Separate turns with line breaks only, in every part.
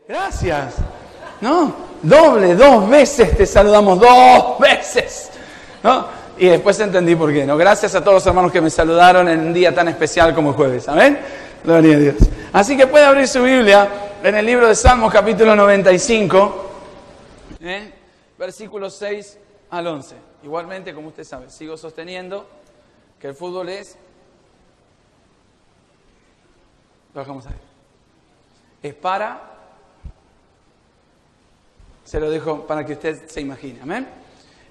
Gracias. ¿No? Doble, 2 veces te saludamos, 2 veces. ¿No? Y después entendí por qué, ¿no? Gracias a todos los hermanos que me saludaron en un día tan especial como el jueves. ¿Amén? Gloria a Dios. Así que puede abrir su Biblia en el libro de Salmos, capítulo 95, versículos 6 al 11. Igualmente, como usted sabe, sigo sosteniendo que el fútbol es... Lo dejamos ahí. Es para... Se lo dejo para que usted se imagine. ¿Amén?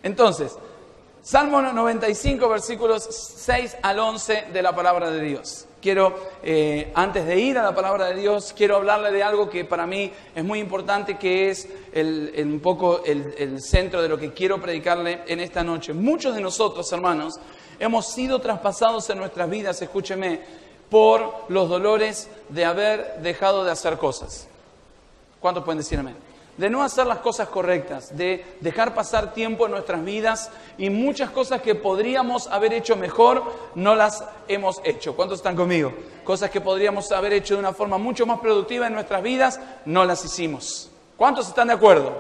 Entonces, Salmo 95, versículos 6 al 11 de la palabra de Dios. Quiero, antes de ir a la palabra de Dios, quiero hablarle de algo que para mí es muy importante, que es un poco el centro de lo que quiero predicarle en esta noche. Muchos de nosotros, hermanos, hemos sido traspasados en nuestras vidas, escúcheme, por los dolores de haber dejado de hacer cosas. ¿Cuántos pueden decir amén? De no hacer las cosas correctas, de dejar pasar tiempo en nuestras vidas y muchas cosas que podríamos haber hecho mejor, no las hemos hecho. ¿Cuántos están conmigo? Cosas que podríamos haber hecho de una forma mucho más productiva en nuestras vidas, no las hicimos. ¿Cuántos están de acuerdo?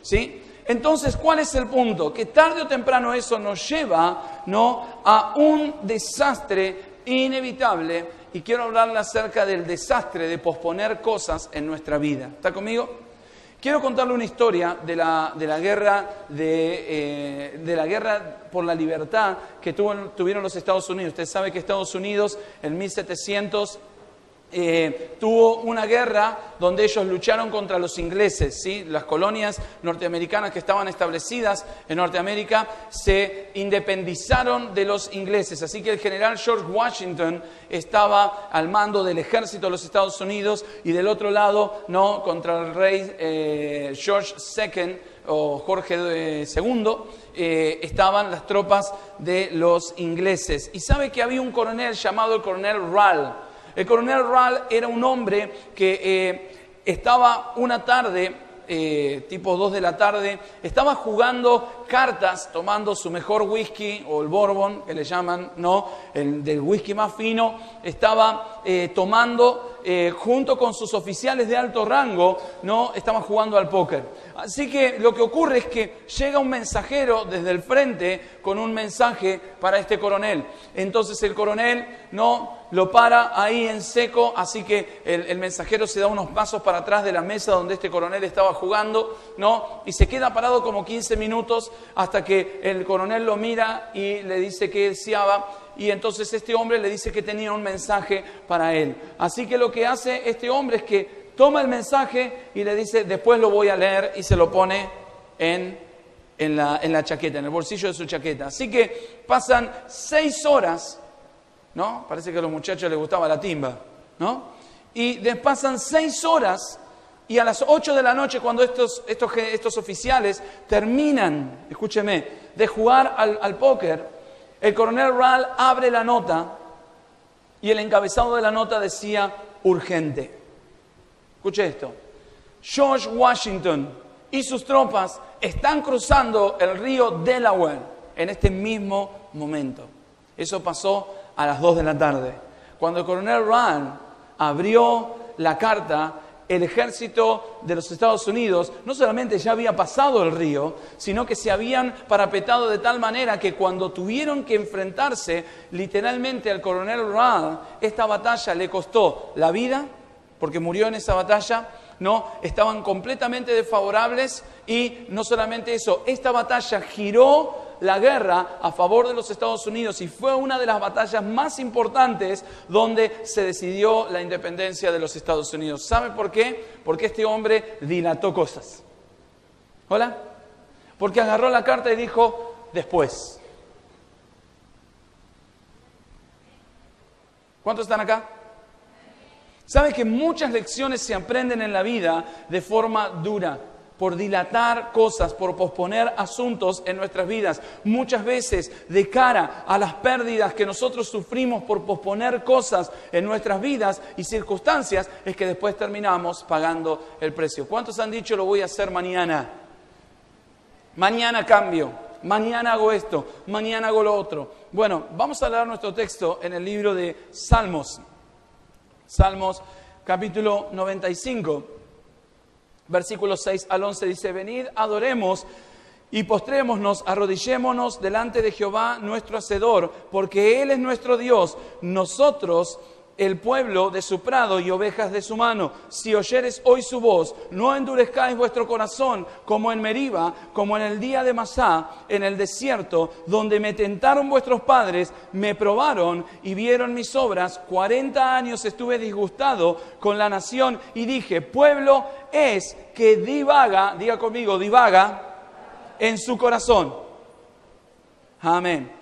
¿Sí? Entonces, ¿cuál es el punto? Que tarde o temprano eso nos lleva, ¿no?, a un desastre inevitable, y quiero hablarle acerca del desastre de posponer cosas en nuestra vida. ¿Está conmigo? Quiero contarle una historia de la guerra por la libertad que tuvieron los Estados Unidos. Usted sabe que Estados Unidos en 1700 tuvo una guerra donde ellos lucharon contra los ingleses, ¿sí? Las colonias norteamericanas que estaban establecidas en Norteamérica se independizaron de los ingleses. Así que el general George Washington estaba al mando del ejército de los Estados Unidos y del otro lado, ¿no?, contra el rey George II o Jorge II, estaban las tropas de los ingleses. Y sabe que había un coronel llamado el coronel Rall. El coronel Rall era un hombre que estaba una tarde, tipo 2 de la tarde, estaba jugando cartas, tomando su mejor whisky, o el bourbon, que le llaman, ¿no?, el del whisky más fino, estaba tomando junto con sus oficiales de alto rango, ¿no?, estaban jugando al póker. Así que lo que ocurre es que llega un mensajero desde el frente con un mensaje para este coronel. Entonces el coronel, ¿no?, lo para ahí en seco, así que el mensajero se da unos pasos para atrás de la mesa donde este coronel estaba jugando, ¿no?, y se queda parado como 15 minutos hasta que el coronel lo mira y le dice que deseaba, y entonces este hombre le dice que tenía un mensaje para él. Así que lo que hace este hombre es que toma el mensaje y le dice, después lo voy a leer, y se lo pone en la chaqueta, en el bolsillo de su chaqueta. Así que pasan 6 horas, ¿no? Parece que a los muchachos les gustaba la timba, ¿no? Y pasan 6 horas y a las 8 de la noche, cuando estos oficiales terminan, escúcheme, de jugar al póker, el coronel Rall abre la nota y el encabezado de la nota decía urgente. Escuche esto. George Washington y sus tropas están cruzando el río Delaware en este mismo momento. Eso pasó a las 2 de la tarde. Cuando el coronel Rall abrió la carta, el ejército de los Estados Unidos no solamente ya había pasado el río, sino que se habían parapetado de tal manera que cuando tuvieron que enfrentarse literalmente al coronel Rall, esta batalla le costó la vida, porque murió en esa batalla, ¿no? Estaban completamente desfavorables y no solamente eso, esta batalla giró la guerra a favor de los Estados Unidos y fue una de las batallas más importantes donde se decidió la independencia de los Estados Unidos. ¿Sabe por qué? Porque este hombre dilató cosas. ¿Hola? Porque agarró la carta y dijo, después. ¿Cuántos están acá? ¿Sabe que muchas lecciones se aprenden en la vida de forma dura? Por dilatar cosas, por posponer asuntos en nuestras vidas. Muchas veces, de cara a las pérdidas que nosotros sufrimos por posponer cosas en nuestras vidas y circunstancias, es que después terminamos pagando el precio. ¿Cuántos han dicho, lo voy a hacer mañana? Mañana cambio, mañana hago esto, mañana hago lo otro. Bueno, vamos a leer nuestro texto en el libro de Salmos. Salmos, capítulo 95. Versículos 6 al 11 dice, venid, adoremos y postrémonos, arrodillémonos delante de Jehová nuestro Hacedor, porque Él es nuestro Dios, nosotros el pueblo de su prado y ovejas de su mano. Si oyeres hoy su voz, no endurezcáis vuestro corazón como en Meriba, como en el día de Masá, en el desierto, donde me tentaron vuestros padres, me probaron y vieron mis obras. 40 años estuve disgustado con la nación y dije, pueblo es que divaga, diga conmigo, divaga en su corazón. Amén.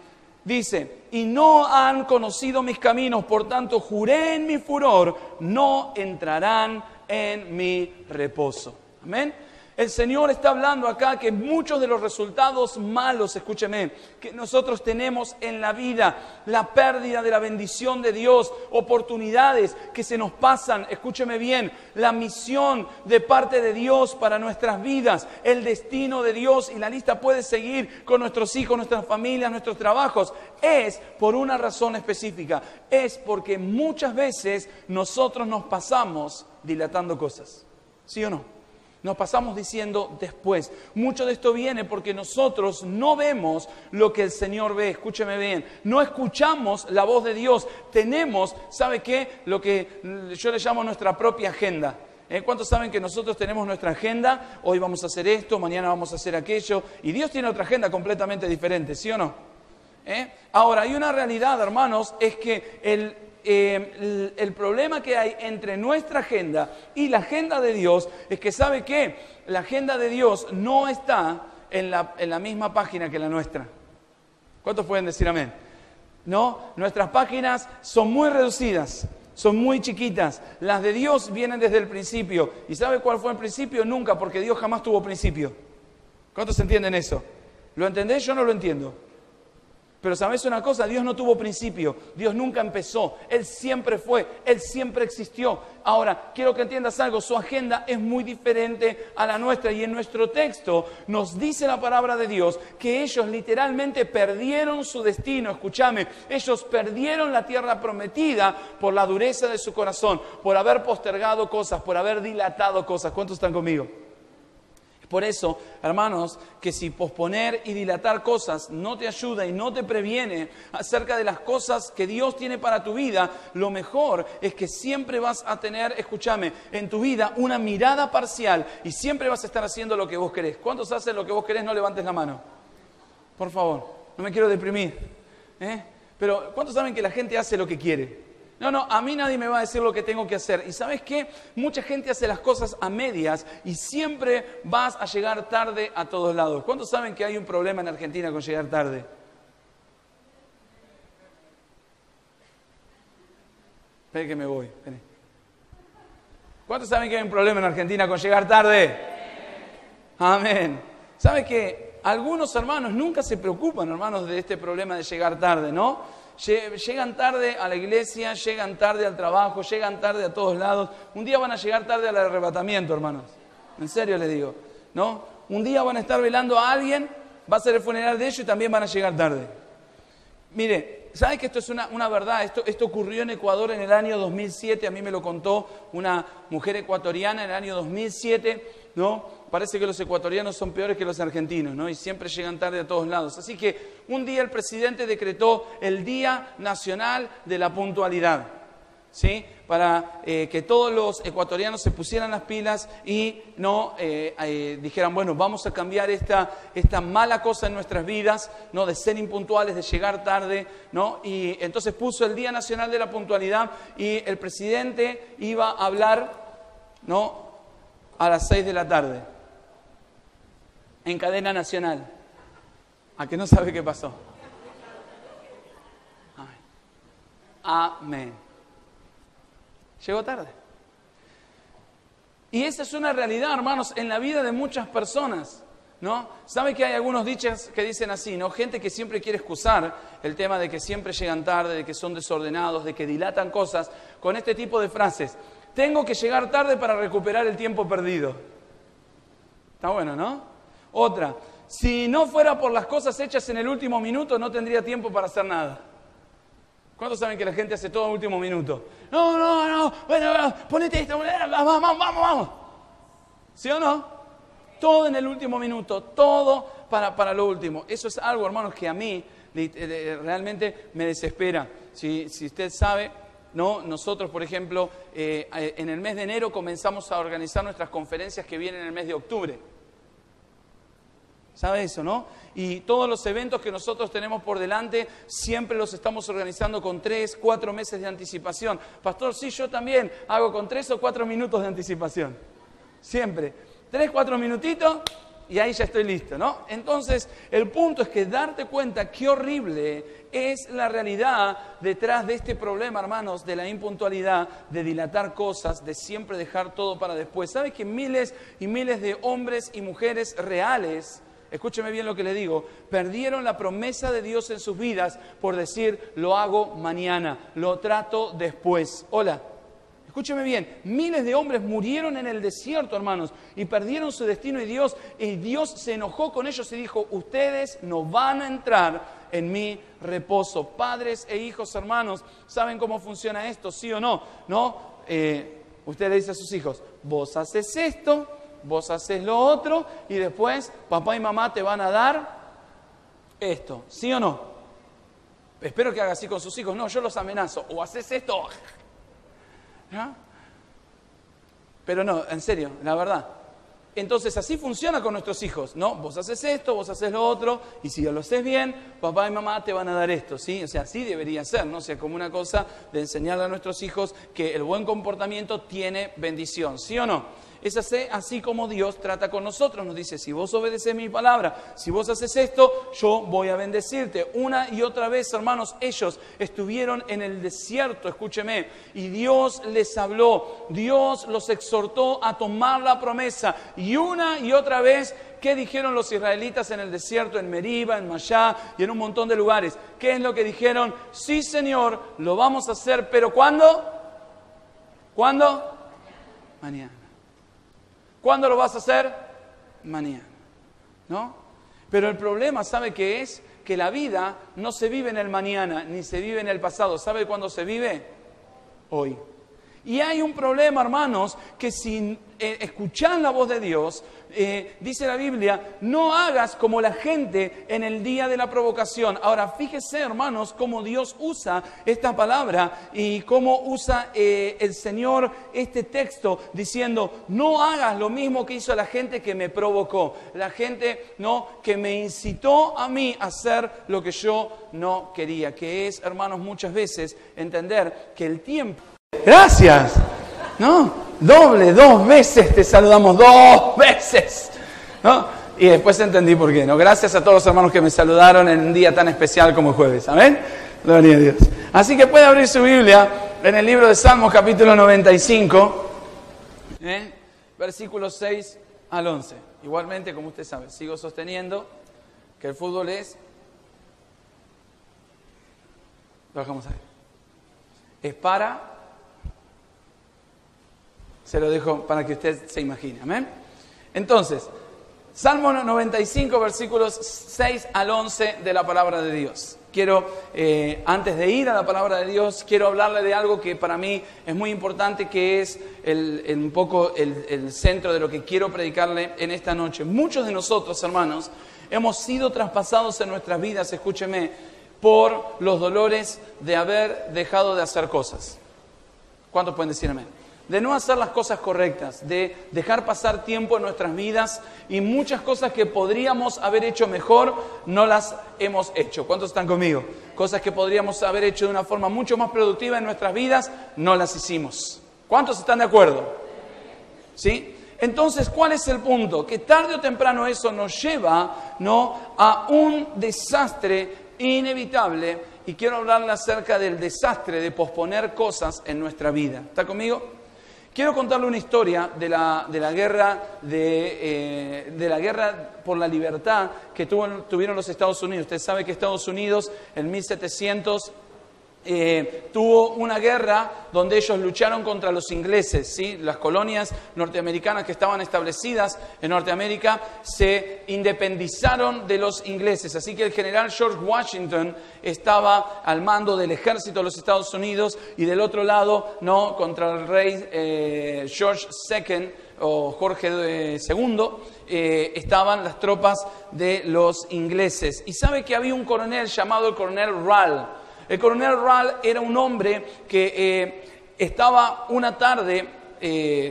Dice, y no han conocido mis caminos, por tanto juré en mi furor, no entrarán en mi reposo. Amén. El Señor está hablando acá que muchos de los resultados malos, escúcheme, que nosotros tenemos en la vida, la pérdida de la bendición de Dios, oportunidades que se nos pasan, escúcheme bien, la misión de parte de Dios para nuestras vidas, el destino de Dios, y la lista puede seguir con nuestros hijos, nuestras familias, nuestros trabajos, es por una razón específica, es porque muchas veces nosotros nos pasamos dilatando cosas, ¿sí o no? Nos pasamos diciendo después. Mucho de esto viene porque nosotros no vemos lo que el Señor ve. Escúcheme bien. No escuchamos la voz de Dios. Tenemos, ¿sabe qué? Lo que yo le llamo nuestra propia agenda. ¿Cuántos saben que nosotros tenemos nuestra agenda? Hoy vamos a hacer esto, mañana vamos a hacer aquello. Y Dios tiene otra agenda completamente diferente, ¿sí o no? Ahora, hay una realidad, hermanos, es que el problema que hay entre nuestra agenda y la agenda de Dios es que, ¿sabe qué? La agenda de Dios no está en la misma página que la nuestra. ¿Cuántos pueden decir amén? No, nuestras páginas son muy reducidas, son muy chiquitas. Las de Dios vienen desde el principio. ¿Y sabe cuál fue el principio? Nunca, porque Dios jamás tuvo principio. ¿Cuántos entienden eso? ¿Lo entendés? Yo no lo entiendo. Pero ¿sabes una cosa? Dios no tuvo principio, Dios nunca empezó, Él siempre fue, Él siempre existió. Ahora, quiero que entiendas algo, su agenda es muy diferente a la nuestra y en nuestro texto nos dice la palabra de Dios que ellos literalmente perdieron su destino, escúchame, ellos perdieron la tierra prometida por la dureza de su corazón, por haber postergado cosas, por haber dilatado cosas. ¿Cuántos están conmigo? Por eso, hermanos, que si posponer y dilatar cosas no te ayuda y no te previene acerca de las cosas que Dios tiene para tu vida, lo mejor es que siempre vas a tener, escúchame, en tu vida una mirada parcial y siempre vas a estar haciendo lo que vos querés. ¿Cuántos hacen lo que vos querés? No levantes la mano. Por favor, no me quiero deprimir. Pero ¿cuántos saben que la gente hace lo que quiere? No, a mí nadie me va a decir lo que tengo que hacer. ¿Y sabes qué? Mucha gente hace las cosas a medias y siempre vas a llegar tarde a todos lados. ¿Cuántos saben que hay un problema en Argentina con llegar tarde? Espera que me voy. Espera. ¿Cuántos saben que hay un problema en Argentina con llegar tarde? Amén. ¿Sabe que algunos hermanos nunca se preocupan, hermanos, de este problema de llegar tarde, ¿no? Llegan tarde a la iglesia, llegan tarde al trabajo, llegan tarde a todos lados. Un día van a llegar tarde al arrebatamiento, hermanos. En serio les digo, ¿no? Un día van a estar velando a alguien, va a ser el funeral de ellos y también van a llegar tarde. Mire, ¿sabe que esto es una verdad? Esto ocurrió en Ecuador en el año 2007, a mí me lo contó una mujer ecuatoriana en el año 2007, ¿no? Parece que los ecuatorianos son peores que los argentinos, ¿no? Y siempre llegan tarde a todos lados. Así que un día el presidente decretó el Día Nacional de la Puntualidad, ¿sí? Para que todos los ecuatorianos se pusieran las pilas y no dijeran, bueno, vamos a cambiar esta mala cosa en nuestras vidas, ¿no? De ser impuntuales, de llegar tarde, ¿no? Y entonces puso el Día Nacional de la Puntualidad y el presidente iba a hablar, ¿no? A las 6 de la tarde. En cadena nacional. ¿A que no sabe qué pasó? Amén. Llegó tarde. Y esa es una realidad, hermanos, en la vida de muchas personas, ¿no? ¿Sabe que hay algunos dichos que dicen así, ¿no? Gente que siempre quiere excusar el tema de que siempre llegan tarde, de que son desordenados, de que dilatan cosas, con este tipo de frases. Tengo que llegar tarde para recuperar el tiempo perdido. Está bueno, ¿no? Otra, si no fuera por las cosas hechas en el último minuto, no tendría tiempo para hacer nada. ¿Cuántos saben que la gente hace todo en el último minuto? No, bueno, ponete esto, vamos. ¿Sí o no? Todo en el último minuto, todo para lo último. Eso es algo, hermanos, que a mí realmente me desespera. Si usted sabe, ¿no? Nosotros, por ejemplo, en el mes de enero comenzamos a organizar nuestras conferencias que vienen en el mes de octubre. ¿Sabe eso, no? Y todos los eventos que nosotros tenemos por delante, siempre los estamos organizando con 3, 4 meses de anticipación. Pastor, sí, yo también hago con 3 o 4 minutos de anticipación. Siempre. 3, 4 minutitos y ahí ya estoy listo, ¿no? Entonces, el punto es que darte cuenta qué horrible es la realidad detrás de este problema, hermanos, de la impuntualidad, de dilatar cosas, de siempre dejar todo para después. ¿Sabes que miles y miles de hombres y mujeres reales, escúcheme bien lo que le digo, perdieron la promesa de Dios en sus vidas por decir, lo hago mañana, lo trato después? Hola, escúcheme bien, miles de hombres murieron en el desierto, hermanos, y perdieron su destino y Dios se enojó con ellos y dijo, ustedes no van a entrar en mi reposo. Padres e hijos, hermanos, ¿saben cómo funciona esto? ¿Sí o no? ¿No? Usted le dice a sus hijos, vos haces esto, vos haces lo otro y después papá y mamá te van a dar esto, ¿sí o no? Espero que haga así con sus hijos. No, yo los amenazo. O haces esto. ¿No? Pero no, en serio, la verdad. Entonces así funciona con nuestros hijos, ¿no? Vos haces esto, vos haces lo otro, y si lo haces bien, papá y mamá te van a dar esto, ¿sí? O sea, así debería ser, ¿no? O sea, como una cosa de enseñarle a nuestros hijos que el buen comportamiento tiene bendición, ¿sí o no? Es así como Dios trata con nosotros. Nos dice, si vos obedeces mi palabra, si vos haces esto, yo voy a bendecirte. Una y otra vez, hermanos, ellos estuvieron en el desierto, escúcheme, y Dios les habló, Dios los exhortó a tomar la promesa. Y una y otra vez, ¿qué dijeron los israelitas en el desierto, en Meriba, en Mayá y en un montón de lugares? ¿Qué es lo que dijeron? Sí, Señor, lo vamos a hacer, pero ¿cuándo? ¿Cuándo? Mañana. ¿Cuándo lo vas a hacer? Mañana, ¿no? Pero el problema, ¿sabe qué es? Que la vida no se vive en el mañana, ni se vive en el pasado. ¿Sabe cuándo se vive? Hoy. Y hay un problema, hermanos, que sin escuchar la voz de Dios, dice la Biblia, no hagas como la gente en el día de la provocación. Ahora, fíjese, hermanos, cómo Dios usa esta palabra y cómo usa el Señor este texto diciendo, no hagas lo mismo que hizo la gente que me provocó. La gente, ¿no?, que me incitó a mí a hacer lo que yo no quería. Que es, hermanos, muchas veces entender que el tiempo... Gracias, ¿no? Doble, 2 veces te saludamos, 2 veces, ¿no? Y después entendí por qué, ¿no? Gracias a todos los hermanos que me saludaron en un día tan especial como jueves, ¿amén? Gloria a Dios. Así que puede abrir su Biblia en el libro de Salmos, capítulo 95, versículos 6 al 11. Igualmente, como usted sabe, sigo sosteniendo que el fútbol es... Lo dejamos ahí. Es para... Se lo dejo para que usted se imagine, ¿amén? Entonces, Salmo 95, versículos 6 al 11 de la palabra de Dios. Quiero, antes de ir a la palabra de Dios, quiero hablarle de algo que para mí es muy importante, que es un poco el centro de lo que quiero predicarle en esta noche. Muchos de nosotros, hermanos, hemos sido traspasados en nuestras vidas, escúcheme, por los dolores de haber dejado de hacer cosas. ¿Cuántos pueden decir amén? De no hacer las cosas correctas, de dejar pasar tiempo en nuestras vidas y muchas cosas que podríamos haber hecho mejor, no las hemos hecho. ¿Cuántos están conmigo? Cosas que podríamos haber hecho de una forma mucho más productiva en nuestras vidas, no las hicimos. ¿Cuántos están de acuerdo? ¿Sí? Entonces, ¿cuál es el punto? Que tarde o temprano eso nos lleva, ¿no?, a un desastre inevitable. Y quiero hablarle acerca del desastre de posponer cosas en nuestra vida. ¿Está conmigo? Quiero contarle una historia de la guerra por la libertad que tuvieron los Estados Unidos. Usted sabe que Estados Unidos en 1700 tuvo una guerra donde ellos lucharon contra los ingleses, ¿sí? Las colonias norteamericanas que estaban establecidas en Norteamérica se independizaron de los ingleses. Así que el general George Washington estaba al mando del ejército de los Estados Unidos y del otro lado, ¿no?, contra el rey George II, o Jorge II, estaban las tropas de los ingleses. Y sabe que había un coronel llamado el coronel Rall. El coronel Rall era un hombre que estaba una tarde,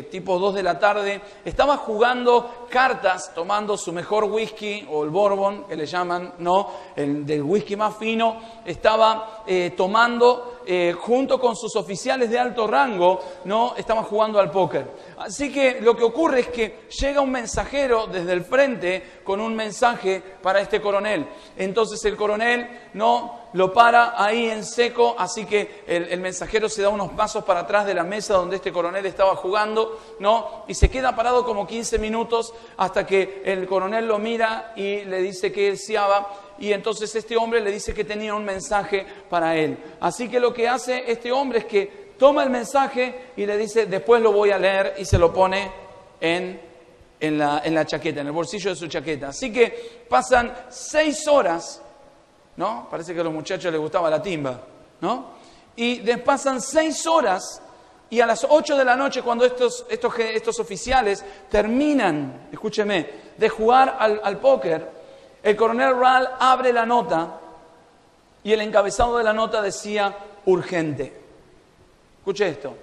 tipo 2 de la tarde, estaba jugando cartas, tomando su mejor whisky, o el bourbon, que le llaman, ¿no? El del whisky más fino, estaba tomando junto con sus oficiales de alto rango, ¿no? Estaban jugando al póker. Así que lo que ocurre es que llega un mensajero desde el frente con un mensaje para este coronel. Entonces el coronel, ¿no?, lo para ahí en seco, así que el mensajero se da unos pasos para atrás de la mesa donde este coronel estaba jugando, ¿no? Y se queda parado como 15 minutos hasta que el coronel lo mira y le dice que él deseaba. Y entonces este hombre le dice que tenía un mensaje para él. Así que lo que hace este hombre es que toma el mensaje y le dice, después lo voy a leer, y se lo pone en la chaqueta, en el bolsillo de su chaqueta. Así que pasan 6 horas, ¿no? Parece que a los muchachos les gustaba la timba, ¿no? Y pasan 6 horas y a las 8 de la noche, cuando estos oficiales terminan, escúcheme, de jugar al póker, el coronel Rall abre la nota y el encabezado de la nota decía urgente. Escuche esto.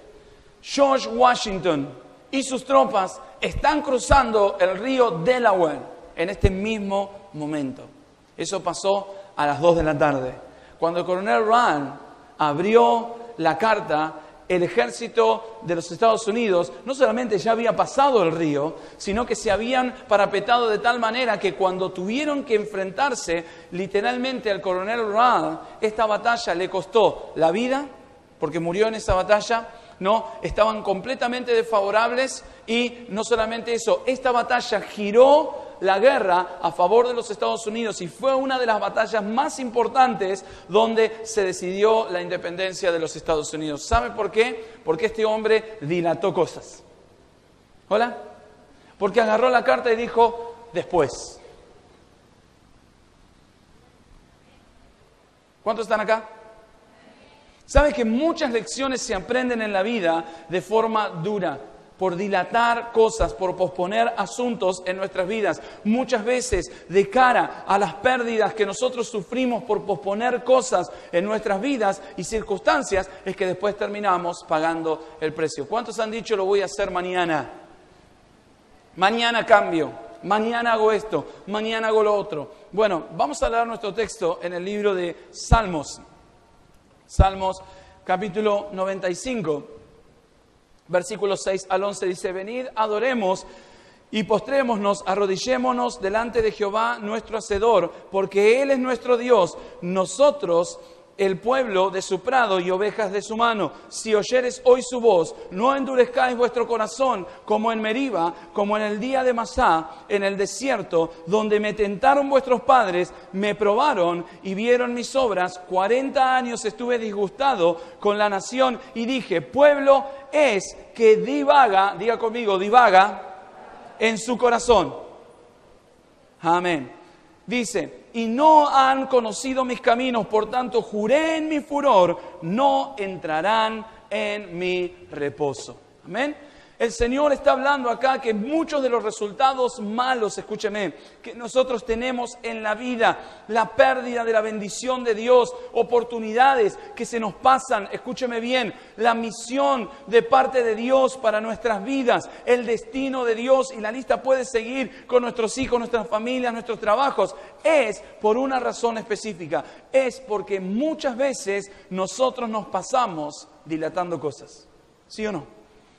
George Washington y sus tropas están cruzando el río Delaware en este mismo momento. Eso pasó a las 2 de la tarde. Cuando el coronel Rall abrió la carta, el ejército de los Estados Unidos no solamente ya había pasado el río, sino que se habían parapetado de tal manera que cuando tuvieron que enfrentarse literalmente al coronel Rall, esta batalla le costó la vida, porque murió en esa batalla, ¿no? Estaban completamente desfavorables y no solamente eso, esta batalla giró la guerra a favor de los Estados Unidos y fue una de las batallas más importantes donde se decidió la independencia de los Estados Unidos. ¿Sabe por qué? Porque este hombre dilató cosas. ¿Hola? Porque agarró la carta y dijo, después. ¿Cuántos están acá? ¿Sabe que muchas lecciones se aprenden en la vida de forma dura? Por dilatar cosas, por posponer asuntos en nuestras vidas. Muchas veces, de cara a las pérdidas que nosotros sufrimos por posponer cosas en nuestras vidas y circunstancias, es que después terminamos pagando el precio. ¿Cuántos han dicho, lo voy a hacer mañana? Mañana cambio, mañana hago esto, mañana hago lo otro. Bueno, vamos a leer nuestro texto en el libro de Salmos. Salmos, capítulo 95. Versículos 6 al 11 dice, venid, adoremos y postrémonos, arrodillémonos delante de Jehová nuestro Hacedor, porque Él es nuestro Dios, nosotros el pueblo de su prado y ovejas de su mano. Si oyeres hoy su voz, no endurezcáis vuestro corazón, como en Meriba, como en el día de Masá, en el desierto, donde me tentaron vuestros padres, me probaron y vieron mis obras. 40 años estuve disgustado con la nación y dije, pueblo es que divaga, diga conmigo, divaga en su corazón. Amén. Dice, y no han conocido mis caminos, por tanto juré en mi furor, no entrarán en mi reposo. Amén. El Señor está hablando acá que muchos de los resultados malos, escúcheme, que nosotros tenemos en la vida, la pérdida de la bendición de Dios, oportunidades que se nos pasan, escúcheme bien, la misión de parte de Dios para nuestras vidas, el destino de Dios, y la lista puede seguir con nuestros hijos, nuestras familias, nuestros trabajos, es por una razón específica, es porque muchas veces nosotros nos pasamos dilatando cosas, ¿sí o no?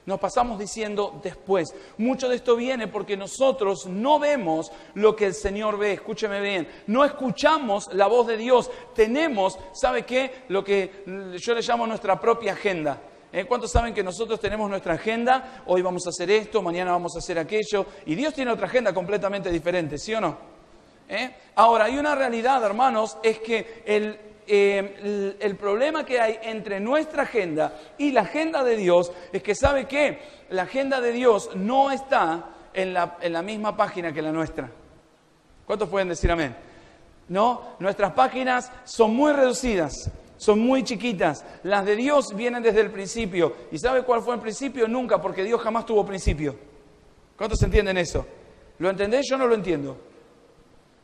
Nos pasamos diciendo después. Mucho de esto viene porque nosotros no vemos lo que el Señor ve. Escúcheme bien. No escuchamos la voz de Dios. Tenemos, ¿sabe qué? Lo que yo le llamo nuestra propia agenda. ¿Cuántos saben que nosotros tenemos nuestra agenda? Hoy vamos a hacer esto, mañana vamos a hacer aquello. Y Dios tiene otra agenda completamente diferente, ¿sí o no? Ahora, hay una realidad, hermanos, es que el problema que hay entre nuestra agenda y la agenda de Dios es que, ¿sabe qué? La agenda de Dios no está en la misma página que la nuestra. ¿Cuántos pueden decir amén? ¿No? Nuestras páginas son muy reducidas, son muy chiquitas. Las de Dios vienen desde el principio. ¿Y sabe cuál fue el principio? Nunca, porque Dios jamás tuvo principio. ¿Cuántos entienden eso? ¿Lo entendés? Yo no lo entiendo.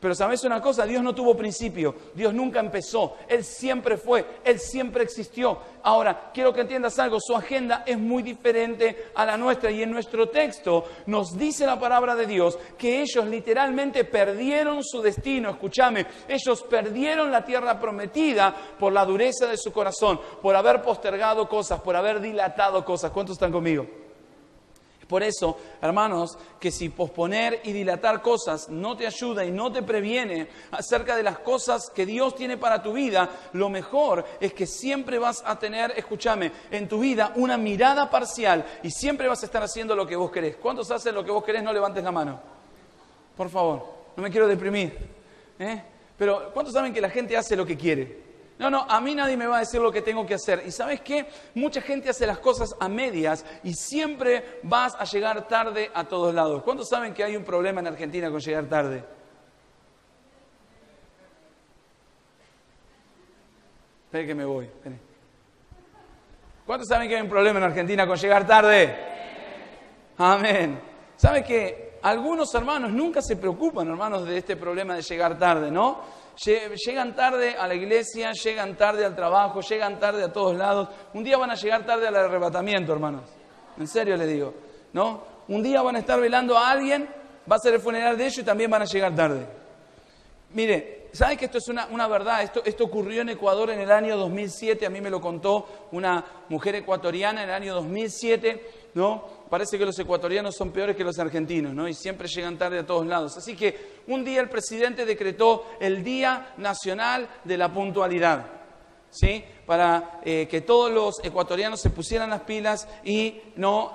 Pero ¿sabés una cosa? Dios no tuvo principio, Dios nunca empezó, Él siempre fue, Él siempre existió. Ahora, quiero que entiendas algo, su agenda es muy diferente a la nuestra y en nuestro texto nos dice la palabra de Dios que ellos literalmente perdieron su destino, escúchame, ellos perdieron la tierra prometida por la dureza de su corazón, por haber postergado cosas, por haber dilatado cosas. ¿Cuántos están conmigo? Por eso, hermanos, que si posponer y dilatar cosas no te ayuda y no te previene acerca de las cosas que Dios tiene para tu vida, lo mejor es que siempre vas a tener, escúchame, en tu vida una mirada parcial y siempre vas a estar haciendo lo que vos querés. ¿Cuántos hacen lo que vos querés? No levantes la mano. Por favor, no me quiero deprimir. Pero ¿cuántos saben que la gente hace lo que quiere? No, a mí nadie me va a decir lo que tengo que hacer. ¿Y sabes qué? Mucha gente hace las cosas a medias y siempre vas a llegar tarde a todos lados. ¿Cuántos saben que hay un problema en Argentina con llegar tarde? Espera que me voy. Espera. ¿Cuántos saben que hay un problema en Argentina con llegar tarde? Amén. ¿Sabe que algunos hermanos nunca se preocupan, hermanos, de este problema de llegar tarde, ¿no? Llegan tarde a la iglesia, llegan tarde al trabajo, llegan tarde a todos lados. Un día van a llegar tarde al arrebatamiento, hermanos. En serio les digo, ¿no? Un día van a estar velando a alguien, va a ser el funeral de ellos y también van a llegar tarde. Mire, ¿saben que esto es una verdad? Esto ocurrió en Ecuador en el año 2007. A mí me lo contó una mujer ecuatoriana en el año 2007, ¿no? Parece que los ecuatorianos son peores que los argentinos, ¿no? Y siempre llegan tarde a todos lados. Así que un día el presidente decretó el Día Nacional de la Puntualidad, ¿sí? Para que todos los ecuatorianos se pusieran las pilas y no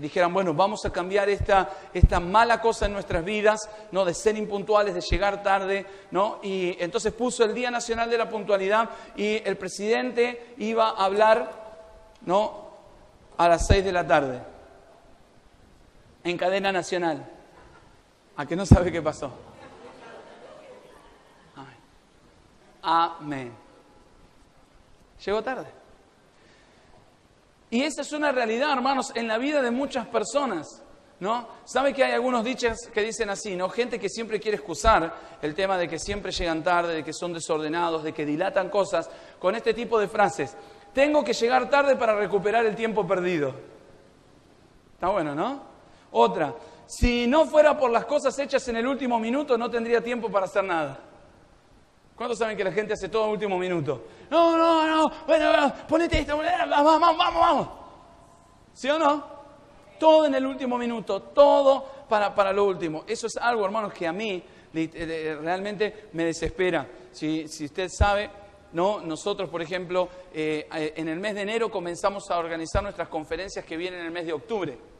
dijeran, bueno, vamos a cambiar esta mala cosa en nuestras vidas, ¿no? De ser impuntuales, de llegar tarde, ¿no? Y entonces puso el Día Nacional de la Puntualidad y el presidente iba a hablar, ¿no? A las 6 de la tarde. En cadena nacional. ¿A que no sabe qué pasó? Amén. Llegó tarde. Y esa es una realidad, hermanos, en la vida de muchas personas, ¿no? ¿Sabe que hay algunos dichos que dicen así, ¿no? Gente que siempre quiere excusar el tema de que siempre llegan tarde, de que son desordenados, de que dilatan cosas, con este tipo de frases. Tengo que llegar tarde para recuperar el tiempo perdido. Está bueno, ¿no? Otra, si no fuera por las cosas hechas en el último minuto, no tendría tiempo para hacer nada. ¿Cuántos saben que la gente hace todo en el último minuto? No, bueno, ponete esto, vamos. ¿Sí o no? Todo en el último minuto, todo para lo último. Eso es algo, hermanos, que a mí realmente me desespera. Si usted sabe, ¿no? Nosotros, por ejemplo, en el mes de enero comenzamos a organizar nuestras conferencias que vienen en el mes de octubre.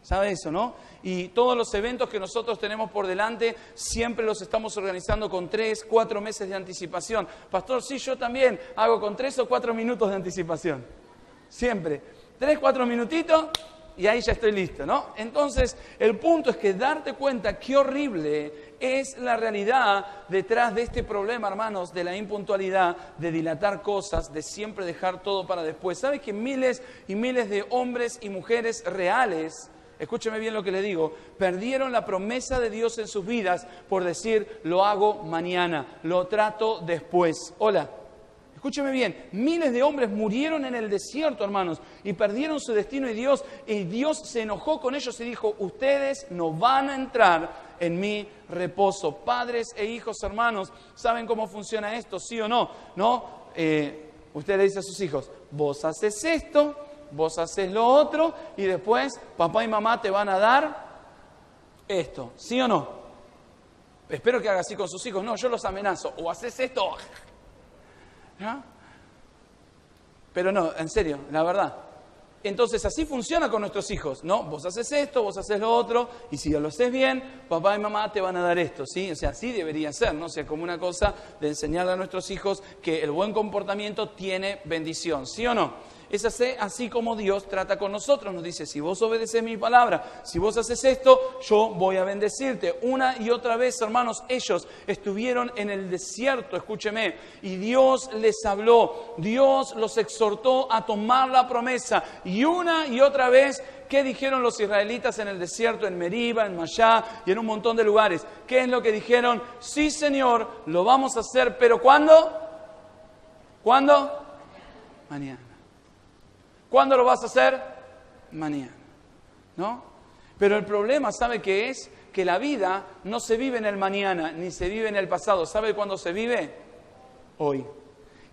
¿Sabe eso, no? Y todos los eventos que nosotros tenemos por delante, siempre los estamos organizando con 3, 4 meses de anticipación. Pastor, sí, yo también hago con 3 o 4 minutos de anticipación. Siempre. 3, 4 minutitos y ahí ya estoy listo, ¿no? Entonces, el punto es que darte cuenta qué horrible es la realidad detrás de este problema, hermanos, de la impuntualidad, de dilatar cosas, de siempre dejar todo para después. ¿Sabe que miles y miles de hombres y mujeres reales, escúcheme bien lo que le digo, perdieron la promesa de Dios en sus vidas por decir, lo hago mañana, lo trato después? Hola, escúcheme bien, miles de hombres murieron en el desierto, hermanos, y perdieron su destino y Dios se enojó con ellos y dijo, ustedes no van a entrar en mi reposo. Padres e hijos, hermanos, ¿saben cómo funciona esto? ¿Sí o no? ¿No? Usted le dice a sus hijos, vos haces esto, vos haces lo otro y después papá y mamá te van a dar esto. ¿Sí o no? Espero que haga así con sus hijos. No, yo los amenazo. O haces esto. ¿No? Pero no, en serio, la verdad. Entonces así funciona con nuestros hijos, ¿no? Vos haces esto, vos haces lo otro, y si lo haces bien, papá y mamá te van a dar esto, ¿sí? O sea, así debería ser, ¿no? O sea, como una cosa de enseñarle a nuestros hijos que el buen comportamiento tiene bendición, ¿sí o no? Es así como Dios trata con nosotros. Nos dice, si vos obedeces mi palabra, si vos haces esto, yo voy a bendecirte. Una y otra vez, hermanos, ellos estuvieron en el desierto, escúcheme, y Dios les habló. Dios los exhortó a tomar la promesa. Y una y otra vez, ¿qué dijeron los israelitas en el desierto, en Meriba, en Mayá y en un montón de lugares? ¿Qué es lo que dijeron? Sí, Señor, lo vamos a hacer, pero ¿cuándo? ¿Cuándo? Mañana. ¿Cuándo lo vas a hacer? Mañana. ¿No? Pero el problema, ¿sabe qué es? Que la vida no se vive en el mañana, ni se vive en el pasado. ¿Sabe cuándo se vive? Hoy.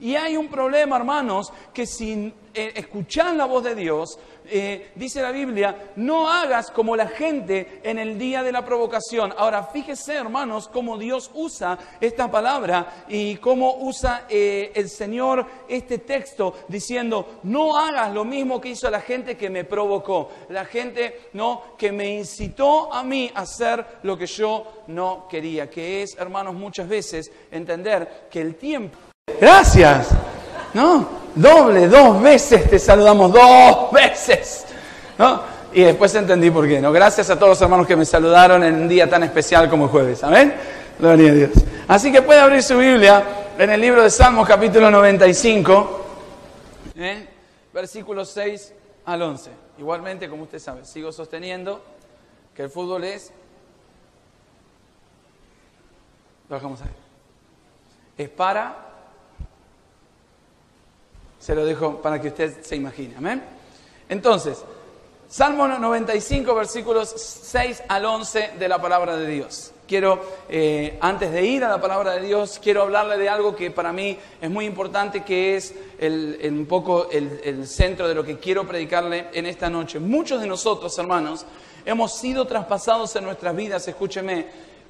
Y hay un problema, hermanos, que si escuchan la voz de Dios, dice la Biblia, no hagas como la gente en el día de la provocación. Ahora, fíjese, hermanos, cómo Dios usa esta palabra y cómo usa el Señor este texto diciendo, no hagas lo mismo que hizo la gente que me provocó. La gente, ¿no?, que me incitó a mí a hacer lo que yo no quería. Que es, hermanos, muchas veces entender que el tiempo... Gracias. ¿No? Dos veces te saludamos, 2 veces. ¿No? Y después entendí por qué. ¿No? Gracias a todos los hermanos que me saludaron en un día tan especial como el jueves. Amén. Gloria a Dios. Así que puede abrir su Biblia en el libro de Salmos, capítulo 95, versículos 6 al 11. Igualmente, como usted sabe, sigo sosteniendo que el fútbol es... Lo dejamos ahí. Es para... Se lo dejo para que usted se imagine. ¿Amén? Entonces, Salmo 95, versículos 6 al 11 de la palabra de Dios. Quiero, antes de ir a la palabra de Dios, quiero hablarle de algo que para mí es muy importante, que es un poco el centro de lo que quiero predicarle en esta noche. Muchos de nosotros, hermanos, hemos sido traspasados en nuestras vidas, escúcheme,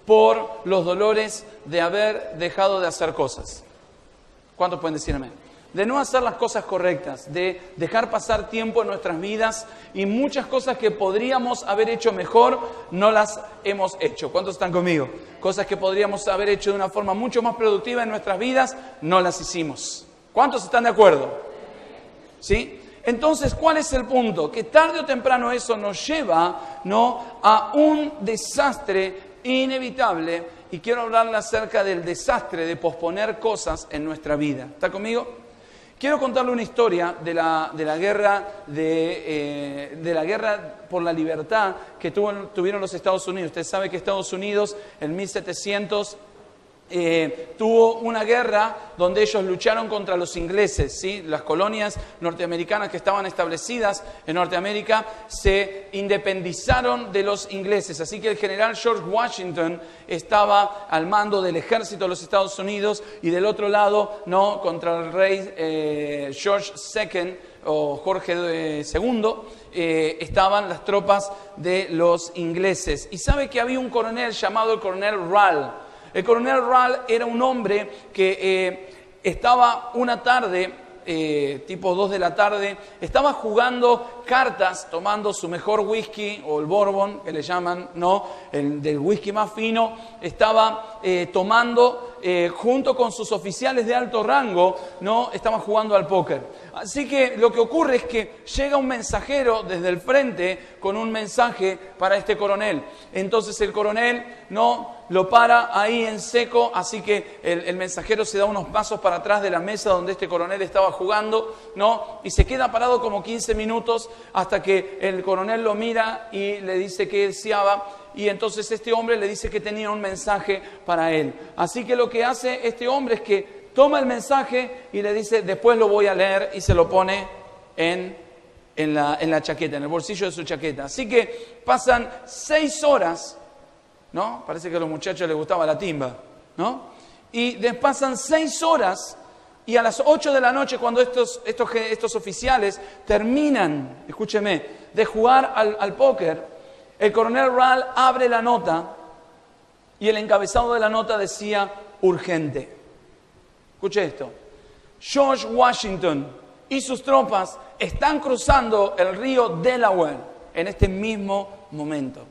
por los dolores de haber dejado de hacer cosas. ¿Cuántos pueden decir amén? De no hacer las cosas correctas, de dejar pasar tiempo en nuestras vidas y muchas cosas que podríamos haber hecho mejor, no las hemos hecho. ¿Cuántos están conmigo? Cosas que podríamos haber hecho de una forma mucho más productiva en nuestras vidas, no las hicimos. ¿Cuántos están de acuerdo? ¿Sí? Entonces, ¿cuál es el punto? Que tarde o temprano eso nos lleva, ¿no?, a un desastre inevitable. Y quiero hablarle acerca del desastre de posponer cosas en nuestra vida. ¿Está conmigo? Quiero contarle una historia de la guerra por la libertad que tuvieron los Estados Unidos. Usted sabe que Estados Unidos en 1700 tuvo una guerra donde ellos lucharon contra los ingleses, ¿sí? Las colonias norteamericanas que estaban establecidas en Norteamérica se independizaron de los ingleses. Así que el general George Washington estaba al mando del ejército de los Estados Unidos y del otro lado, ¿no?, contra el rey George II o Jorge II, estaban las tropas de los ingleses. Y sabe que había un coronel llamado el coronel Rall. El coronel Rall era un hombre que estaba una tarde, tipo 2 de la tarde, estaba jugando cartas, tomando su mejor whisky, o el bourbon, que le llaman, ¿no?, el del whisky más fino, estaba tomando junto con sus oficiales de alto rango, ¿no?, estaban jugando al póker. Así que lo que ocurre es que llega un mensajero desde el frente con un mensaje para este coronel. Entonces el coronel, ¿no?, lo para ahí en seco, así que el mensajero se da unos pasos para atrás de la mesa donde este coronel estaba jugando, ¿no?, y se queda parado como 15 minutos hasta que el coronel lo mira y le dice que deseaba, y entonces este hombre le dice que tenía un mensaje para él. Así que lo que hace este hombre es que toma el mensaje y le dice, después lo voy a leer, y se lo pone en la chaqueta, en el bolsillo de su chaqueta. Así que pasan 6 horas, ¿no? Parece que a los muchachos les gustaba la timba, ¿no? Y pasan 6 horas y a las 8 de la noche, cuando estos oficiales terminan, escúcheme, de jugar al póker, el coronel Rall abre la nota y el encabezado de la nota decía, urgente. Escuche esto. George Washington y sus tropas están cruzando el río Delaware en este mismo momento.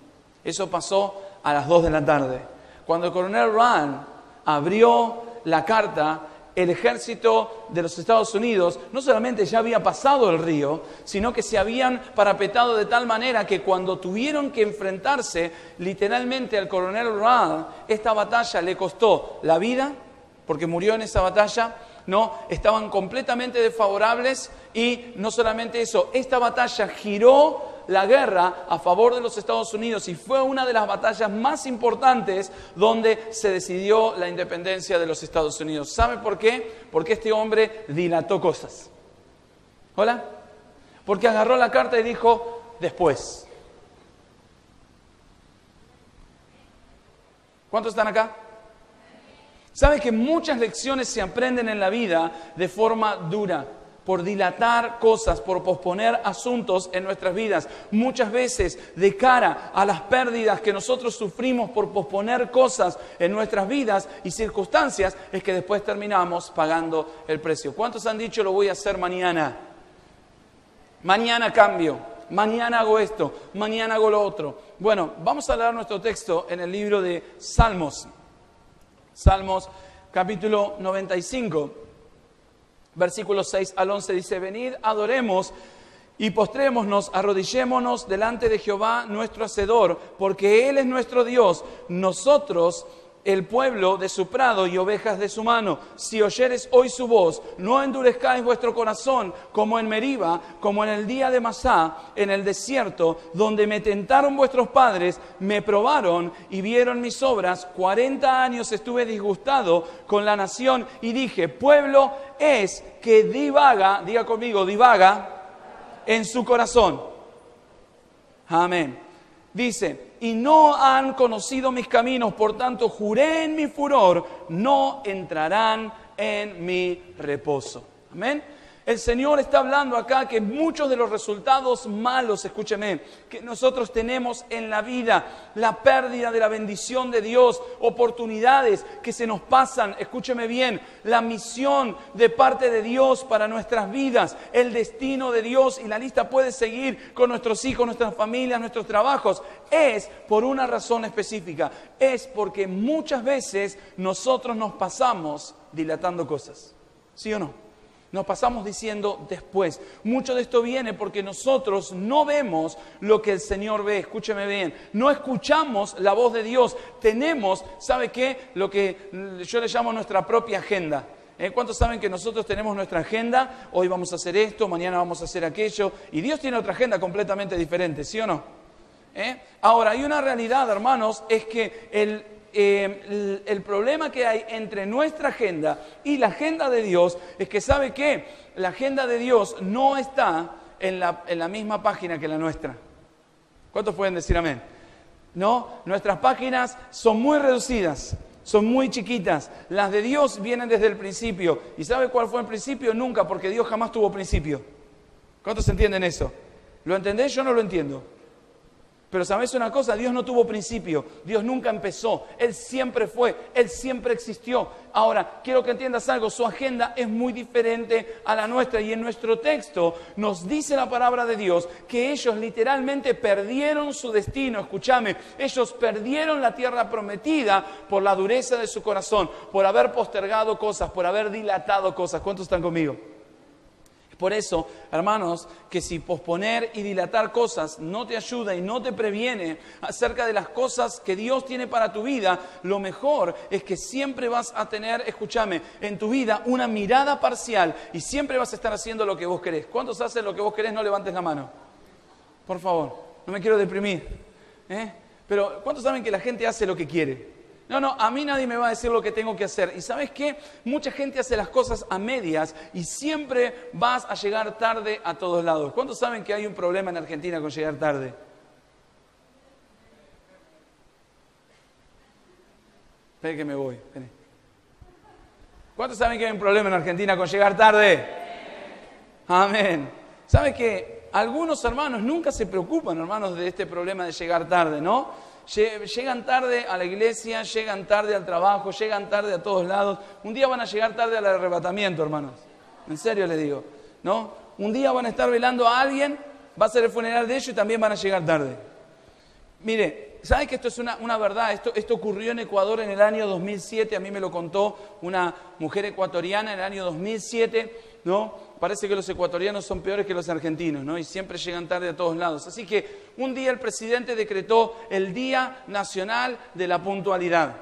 Eso pasó a las 2 de la tarde. Cuando el coronel Rall abrió la carta, el ejército de los Estados Unidos no solamente ya había pasado el río, sino que se habían parapetado de tal manera que cuando tuvieron que enfrentarse literalmente al coronel Rudd, esta batalla le costó la vida, porque murió en esa batalla, ¿no? Estaban completamente desfavorables y no solamente eso, esta batalla giró la guerra a favor de los Estados Unidos y fue una de las batallas más importantes donde se decidió la independencia de los Estados Unidos. ¿Sabe por qué? Porque este hombre dilató cosas. ¿Hola? Porque agarró la carta y dijo, después. ¿Cuántos están acá? ¿Sabe que muchas lecciones se aprenden en la vida de forma dura? Por dilatar cosas, por posponer asuntos en nuestras vidas. Muchas veces, de cara a las pérdidas que nosotros sufrimos por posponer cosas en nuestras vidas y circunstancias, es que después terminamos pagando el precio. ¿Cuántos han dicho, lo voy a hacer mañana? Mañana cambio, mañana hago esto, mañana hago lo otro. Bueno, vamos a leer nuestro texto en el libro de Salmos. Salmos, capítulo 95. Versículos 6 al 11 dice, venid, adoremos y postrémonos, arrodillémonos delante de Jehová nuestro Hacedor, porque Él es nuestro Dios, nosotros el pueblo de su prado y ovejas de su mano. Si oyeres hoy su voz, no endurezcáis vuestro corazón, como en Meriba, como en el día de Masá, en el desierto, donde me tentaron vuestros padres, me probaron y vieron mis obras. 40 años estuve disgustado con la nación y dije, pueblo es que divaga, diga conmigo, divaga en su corazón. Amén. Dice, y no han conocido mis caminos, por tanto juré en mi furor, no entrarán en mi reposo. Amén. El Señor está hablando acá que muchos de los resultados malos, escúcheme, que nosotros tenemos en la vida, la pérdida de la bendición de Dios, oportunidades que se nos pasan, escúcheme bien, la misión de parte de Dios para nuestras vidas, el destino de Dios, y la lista puede seguir con nuestros hijos, nuestras familias, nuestros trabajos, es por una razón específica, es porque muchas veces nosotros nos pasamos dilatando cosas, ¿sí o no? Nos pasamos diciendo después. Mucho de esto viene porque nosotros no vemos lo que el Señor ve. Escúcheme bien. No escuchamos la voz de Dios. Tenemos, ¿sabe qué? Lo que yo le llamo nuestra propia agenda. ¿Cuántos saben que nosotros tenemos nuestra agenda? Hoy vamos a hacer esto, mañana vamos a hacer aquello. Y Dios tiene otra agenda completamente diferente, ¿sí o no? Ahora, hay una realidad, hermanos, es que el problema que hay entre nuestra agenda y la agenda de Dios es que, ¿sabe qué? La agenda de Dios no está en la misma página que la nuestra. ¿Cuántos pueden decir amén? No, nuestras páginas son muy reducidas, son muy chiquitas. Las de Dios vienen desde el principio. ¿Y sabe cuál fue el principio? Nunca, porque Dios jamás tuvo principio. ¿Cuántos entienden eso? ¿Lo entendés? Yo no lo entiendo. Pero ¿sabes una cosa? Dios no tuvo principio, Dios nunca empezó, Él siempre fue, Él siempre existió. Ahora, quiero que entiendas algo, su agenda es muy diferente a la nuestra y en nuestro texto nos dice la palabra de Dios que ellos literalmente perdieron su destino, escúchame, ellos perdieron la tierra prometida por la dureza de su corazón, por haber postergado cosas, por haber dilatado cosas. ¿Cuántos están conmigo? Por eso, hermanos, que si posponer y dilatar cosas no te ayuda y no te previene acerca de las cosas que Dios tiene para tu vida, lo mejor es que siempre vas a tener, escúchame, en tu vida una mirada parcial y siempre vas a estar haciendo lo que vos querés. ¿Cuántos hacen lo que vos querés? No levantes la mano. Por favor, no me quiero deprimir. Pero ¿cuántos saben que la gente hace lo que quiere? No, a mí nadie me va a decir lo que tengo que hacer. ¿Y sabes qué? Mucha gente hace las cosas a medias y siempre vas a llegar tarde a todos lados. ¿Cuántos saben que hay un problema en Argentina con llegar tarde? Espera que me voy. Espera. ¿Cuántos saben que hay un problema en Argentina con llegar tarde? Amén. ¿Sabe que algunos hermanos nunca se preocupan, hermanos, de este problema de llegar tarde, ¿no? Llegan tarde a la iglesia, llegan tarde al trabajo, llegan tarde a todos lados. Un día van a llegar tarde al arrebatamiento, hermanos. En serio les digo, ¿no? Un día van a estar velando a alguien, va a ser el funeral de ellos y también van a llegar tarde. Mire, ¿Sabe que esto es una verdad? Esto ocurrió en Ecuador en el año 2007, a mí me lo contó una mujer ecuatoriana en el año 2007, ¿no? Parece que los ecuatorianos son peores que los argentinos, ¿no? Y siempre llegan tarde a todos lados. Así que un día el presidente decretó el Día Nacional de la Puntualidad,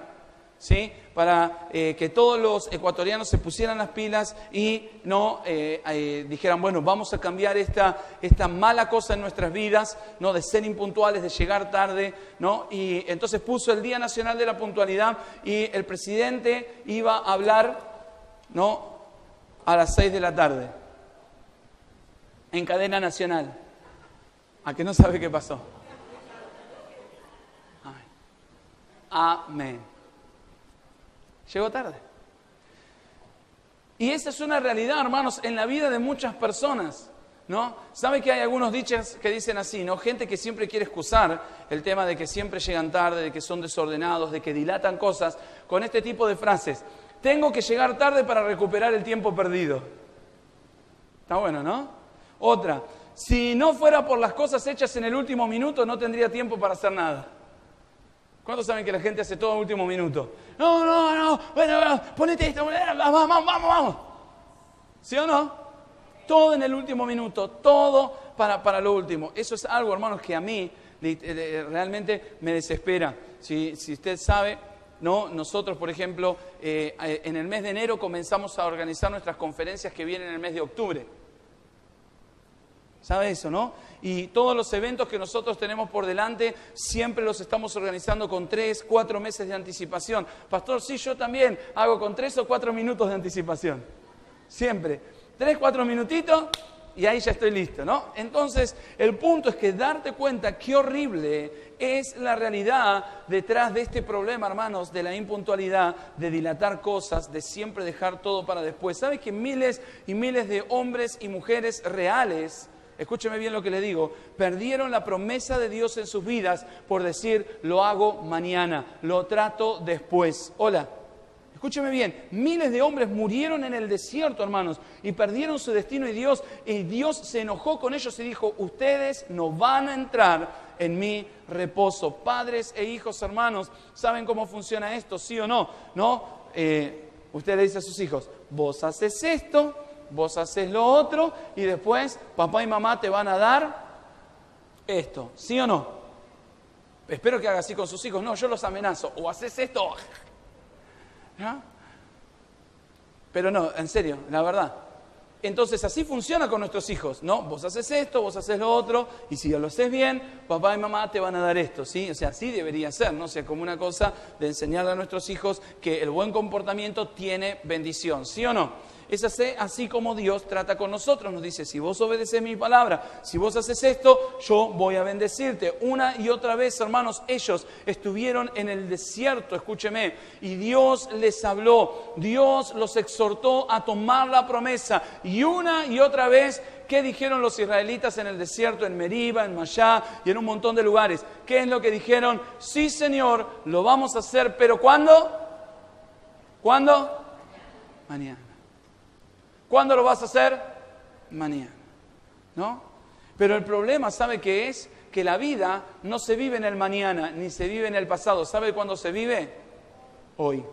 ¿sí? Para que todos los ecuatorianos se pusieran las pilas y no dijeran, bueno, vamos a cambiar esta mala cosa en nuestras vidas, ¿no? De ser impuntuales, de llegar tarde, ¿no? Y entonces puso el Día Nacional de la Puntualidad y el presidente iba a hablar, ¿no? A las 6 de la tarde, en cadena nacional. ¿A que no sabe qué pasó? Amén. Llegó tarde. Y esa es una realidad, hermanos, en la vida de muchas personas, ¿no? ¿Sabe que hay algunos dichos que dicen así, ¿no? Gente que siempre quiere excusar el tema de que siempre llegan tarde, de que son desordenados, de que dilatan cosas, con este tipo de frases. Tengo que llegar tarde para recuperar el tiempo perdido. Está bueno, ¿no? Otra, si no fuera por las cosas hechas en el último minuto, no tendría tiempo para hacer nada. ¿Cuántos saben que la gente hace todo en el último minuto? No, bueno, ponete esto, vamos. ¿Sí o no? Todo en el último minuto, todo para lo último. Eso es algo, hermanos, que a mí realmente me desespera. Si usted sabe, ¿no? Nosotros, por ejemplo, en el mes de enero comenzamos a organizar nuestras conferencias que vienen en el mes de octubre. ¿Sabe eso, no? Y todos los eventos que nosotros tenemos por delante, siempre los estamos organizando con 3, 4 meses de anticipación. Pastor, sí, yo también hago con 3 o 4 minutos de anticipación. Siempre. 3, 4 minutitos y ahí ya estoy listo, ¿no? Entonces, el punto es que darte cuenta qué horrible es la realidad detrás de este problema, hermanos, de la impuntualidad, de dilatar cosas, de siempre dejar todo para después. ¿Sabes que miles y miles de hombres y mujeres reales, escúcheme bien lo que le digo, perdieron la promesa de Dios en sus vidas por decir, lo hago mañana, lo trato después? Hola, escúcheme bien, miles de hombres murieron en el desierto, hermanos, y perdieron su destino y Dios se enojó con ellos y dijo, ustedes no van a entrar en mi reposo. Padres e hijos, hermanos, ¿saben cómo funciona esto? ¿Sí o no? ¿No? Usted le dice a sus hijos, vos haces esto, vos haces lo otro y después papá y mamá te van a dar esto, ¿sí o no? Espero que haga así con sus hijos. No, yo los amenazo, o haces esto, ¿no? Pero no, en serio, la verdad. Entonces así funciona con nuestros hijos, ¿no? Vos haces esto, vos haces lo otro, y si lo haces bien, papá y mamá te van a dar esto, ¿sí? O sea, así debería ser, ¿no? O sea, como una cosa de enseñarle a nuestros hijos que el buen comportamiento tiene bendición, ¿sí o no? Es así como Dios trata con nosotros. Nos dice, si vos obedeces mi palabra, si vos haces esto, yo voy a bendecirte. Una y otra vez, hermanos, ellos estuvieron en el desierto, escúcheme, y Dios les habló, Dios los exhortó a tomar la promesa. Y una y otra vez, ¿qué dijeron los israelitas en el desierto, en Meriba, en Mayá y en un montón de lugares? ¿Qué es lo que dijeron? Sí, Señor, lo vamos a hacer, pero ¿cuándo? ¿Cuándo? Mañana. ¿Cuándo lo vas a hacer? Mañana, ¿no? Pero el problema, ¿sabe qué es? Que la vida no se vive en el mañana, ni se vive en el pasado. ¿Sabe cuándo se vive? Hoy.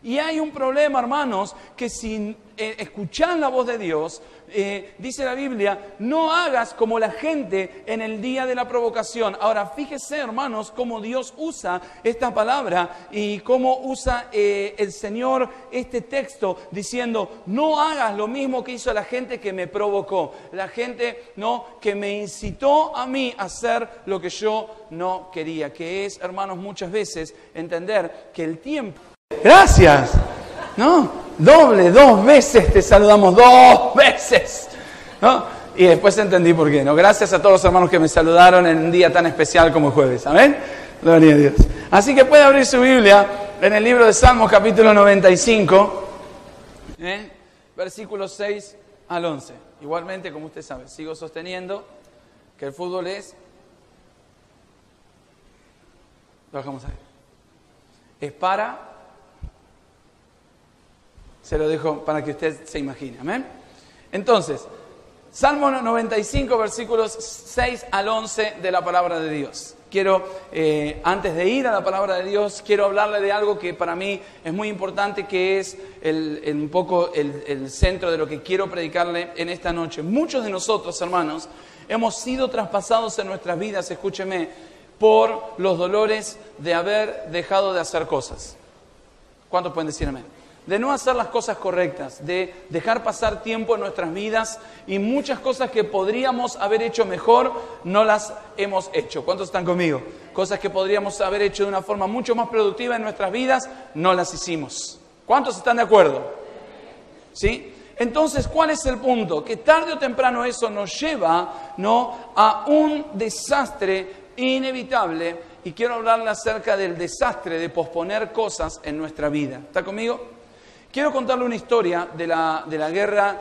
Y hay un problema, hermanos, que si escuchan la voz de Dios, dice la Biblia, no hagas como la gente en el día de la provocación. Ahora, fíjese, hermanos, cómo Dios usa esta palabra y cómo usa el Señor este texto diciendo, no hagas lo mismo que hizo la gente que me provocó. La gente, ¿no?, que me incitó a mí a hacer lo que yo no quería. Que es, hermanos, muchas veces entender que el tiempo... Gracias, ¿no? Doble, 2 veces te saludamos, 2 veces, ¿no? Y después entendí por qué, ¿no? Gracias a todos los hermanos que me saludaron en un día tan especial como jueves, ¿amén? Gloria a Dios. Así que puede abrir su Biblia en el libro de Salmos, capítulo 95, versículos 6 al 11. Igualmente, como usted sabe, sigo sosteniendo que el fútbol es... Lo dejamos ahí. Es para... Se lo dejo para que usted se imagine, ¿amén? Entonces, Salmo 95, versículos 6 al 11 de la palabra de Dios. quiero, antes de ir a la palabra de Dios, quiero hablarle de algo que para mí es muy importante, que es un poco el centro de lo que quiero predicarle en esta noche. Muchos de nosotros, hermanos, hemos sido traspasados en nuestras vidas, escúcheme, por los dolores de haber dejado de hacer cosas. ¿Cuántos pueden decir amén? De no hacer las cosas correctas, de dejar pasar tiempo en nuestras vidas y muchas cosas que podríamos haber hecho mejor, no las hemos hecho. ¿Cuántos están conmigo? Cosas que podríamos haber hecho de una forma mucho más productiva en nuestras vidas, no las hicimos. ¿Cuántos están de acuerdo? ¿Sí? Entonces, ¿cuál es el punto? Que tarde o temprano eso nos lleva, ¿no?, a un desastre inevitable. Y quiero hablarle acerca del desastre de posponer cosas en nuestra vida. ¿Está conmigo? Quiero contarle una historia de la guerra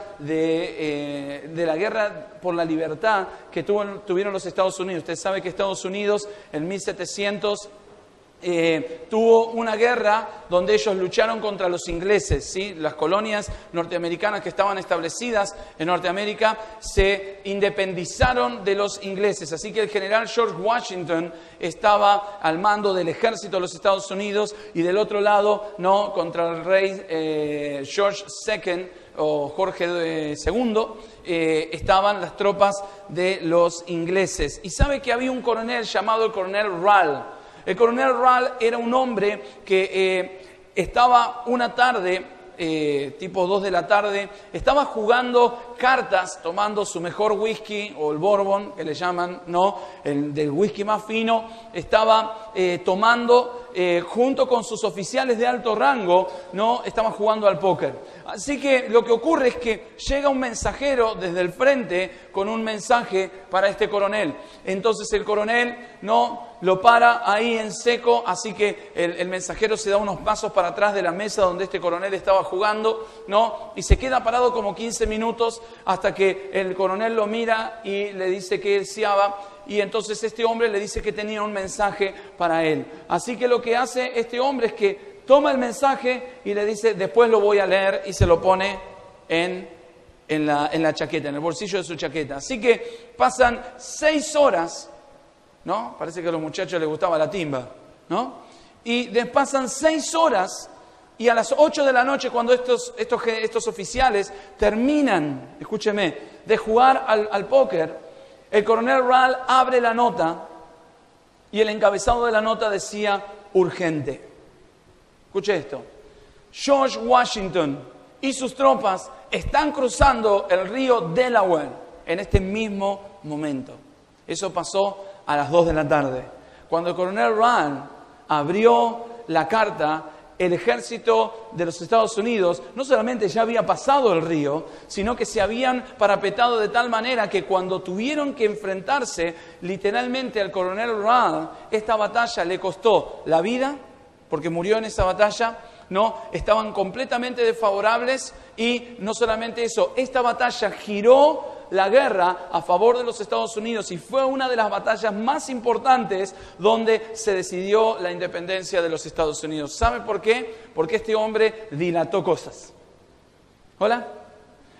por la libertad que tuvieron los Estados Unidos. Usted sabe que Estados Unidos en 1700 tuvo una guerra donde ellos lucharon contra los ingleses, ¿sí? Las colonias norteamericanas que estaban establecidas en Norteamérica se independizaron de los ingleses. Así que el general George Washington estaba al mando del ejército de los Estados Unidos y del otro lado, ¿no?, contra el rey George II o Jorge II, estaban las tropas de los ingleses. Y sabe que había un coronel llamado el coronel Rall. El coronel Rall era un hombre que estaba una tarde, tipo 2 de la tarde, estaba jugando cartas, tomando su mejor whisky, o el bourbon, que le llaman, ¿no?, el del whisky más fino, estaba tomando junto con sus oficiales de alto rango, ¿no?, estaban jugando al póker. Así que lo que ocurre es que llega un mensajero desde el frente con un mensaje para este coronel. Entonces el coronel, ¿no?, lo para ahí en seco, así que el mensajero se da unos pasos para atrás de la mesa donde este coronel estaba jugando, ¿no?, y se queda parado como 15 minutos hasta que el coronel lo mira y le dice que deseaba. Y entonces este hombre le dice que tenía un mensaje para él. Así que lo que hace este hombre es que toma el mensaje y le dice, después lo voy a leer, y se lo pone en la chaqueta, en el bolsillo de su chaqueta. Así que pasan 6 horas, ¿no? Parece que a los muchachos les gustaba la timba, ¿no? Y pasan 6 horas y a las 8 de la noche, cuando estos oficiales terminan, escúcheme, de jugar al póker, el coronel Rall abre la nota y el encabezado de la nota decía urgente. Escuche esto. George Washington y sus tropas están cruzando el río Delaware en este mismo momento. Eso pasó a las 2 de la tarde. Cuando el coronel Rall abrió la carta, el ejército de los Estados Unidos no solamente ya había pasado el río, sino que se habían parapetado de tal manera que cuando tuvieron que enfrentarse literalmente al coronel Rall, esta batalla le costó la vida, porque murió en esa batalla, ¿no? Estaban completamente desfavorables y no solamente eso, esta batalla giró la guerra a favor de los Estados Unidos y fue una de las batallas más importantes donde se decidió la independencia de los Estados Unidos. ¿Sabe por qué? Porque este hombre dilató cosas. ¿Hola?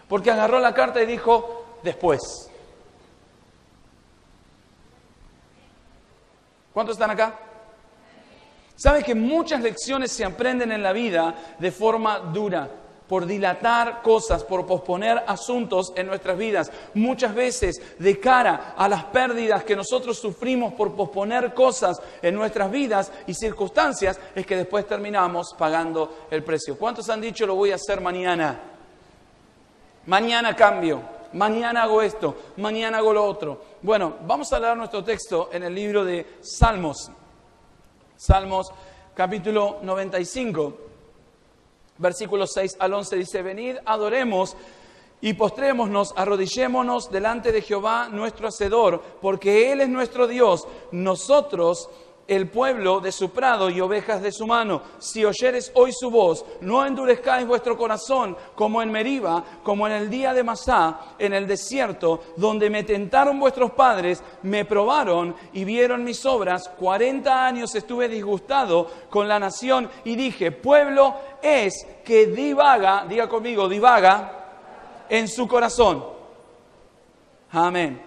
Porque agarró la carta y dijo, después. ¿Cuántos están acá? ¿Sabe que muchas lecciones se aprenden en la vida de forma dura? Por dilatar cosas, por posponer asuntos en nuestras vidas. Muchas veces, de cara a las pérdidas que nosotros sufrimos por posponer cosas en nuestras vidas y circunstancias, es que después terminamos pagando el precio. ¿Cuántos han dicho, lo voy a hacer mañana? Mañana cambio, mañana hago esto, mañana hago lo otro. Bueno, vamos a leer nuestro texto en el libro de Salmos. Salmos, capítulo 95. Versículos 6 al 11 dice, venid, adoremos y postrémonos, arrodillémonos delante de Jehová nuestro Hacedor, porque Él es nuestro Dios, nosotros el pueblo de su prado y ovejas de su mano. Si oyeres hoy su voz, no endurezcáis vuestro corazón, como en Meriba, como en el día de Masá, en el desierto, donde me tentaron vuestros padres, me probaron y vieron mis obras. 40 años estuve disgustado con la nación y dije, pueblo es que divaga, diga conmigo, divaga en su corazón. Amén.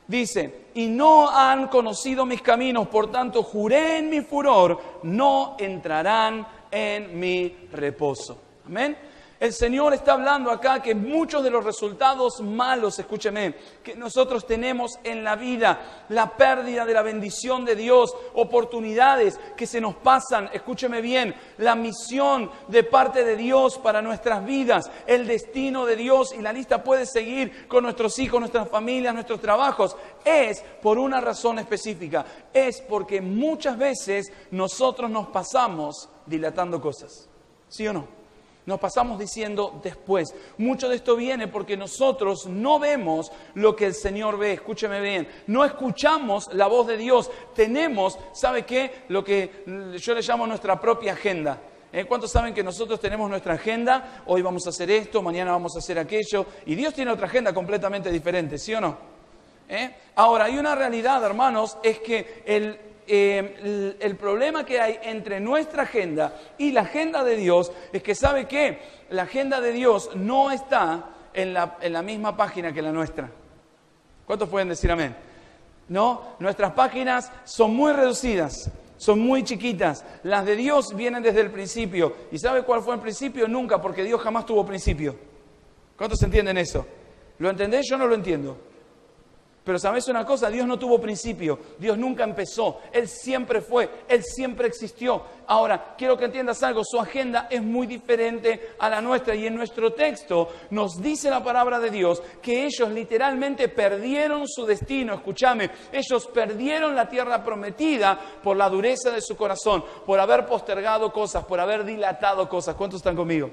Dice, y no han conocido mis caminos, por tanto juré en mi furor, no entrarán en mi reposo. Amén. El Señor está hablando acá que muchos de los resultados malos, escúcheme, que nosotros tenemos en la vida, la pérdida de la bendición de Dios, oportunidades que se nos pasan, escúcheme bien, la misión de parte de Dios para nuestras vidas, el destino de Dios, y la lista puede seguir con nuestros hijos, nuestras familias, nuestros trabajos, es por una razón específica, es porque muchas veces nosotros nos pasamos dilatando cosas, ¿sí o no? Nos pasamos diciendo después. Mucho de esto viene porque nosotros no vemos lo que el Señor ve. Escúcheme bien. No escuchamos la voz de Dios. Tenemos, ¿sabe qué? Lo que yo le llamo nuestra propia agenda. ¿Cuántos saben que nosotros tenemos nuestra agenda? Hoy vamos a hacer esto, mañana vamos a hacer aquello. Y Dios tiene otra agenda completamente diferente, ¿sí o no? Ahora, hay una realidad, hermanos, es que el problema que hay entre nuestra agenda y la agenda de Dios es que, ¿sabe qué? La agenda de Dios no está en la misma página que la nuestra. ¿Cuántos pueden decir amén? ¿No? Nuestras páginas son muy reducidas, son muy chiquitas. Las de Dios vienen desde el principio. ¿Y sabe cuál fue el principio? Nunca, porque Dios jamás tuvo principio. ¿Cuántos entienden eso? ¿Lo entendés? Yo no lo entiendo. Pero ¿sabes una cosa? Dios no tuvo principio, Dios nunca empezó, Él siempre fue, Él siempre existió. Ahora, quiero que entiendas algo, su agenda es muy diferente a la nuestra y en nuestro texto nos dice la palabra de Dios que ellos literalmente perdieron su destino, escúchame, ellos perdieron la tierra prometida por la dureza de su corazón, por haber postergado cosas, por haber dilatado cosas. ¿Cuántos están conmigo?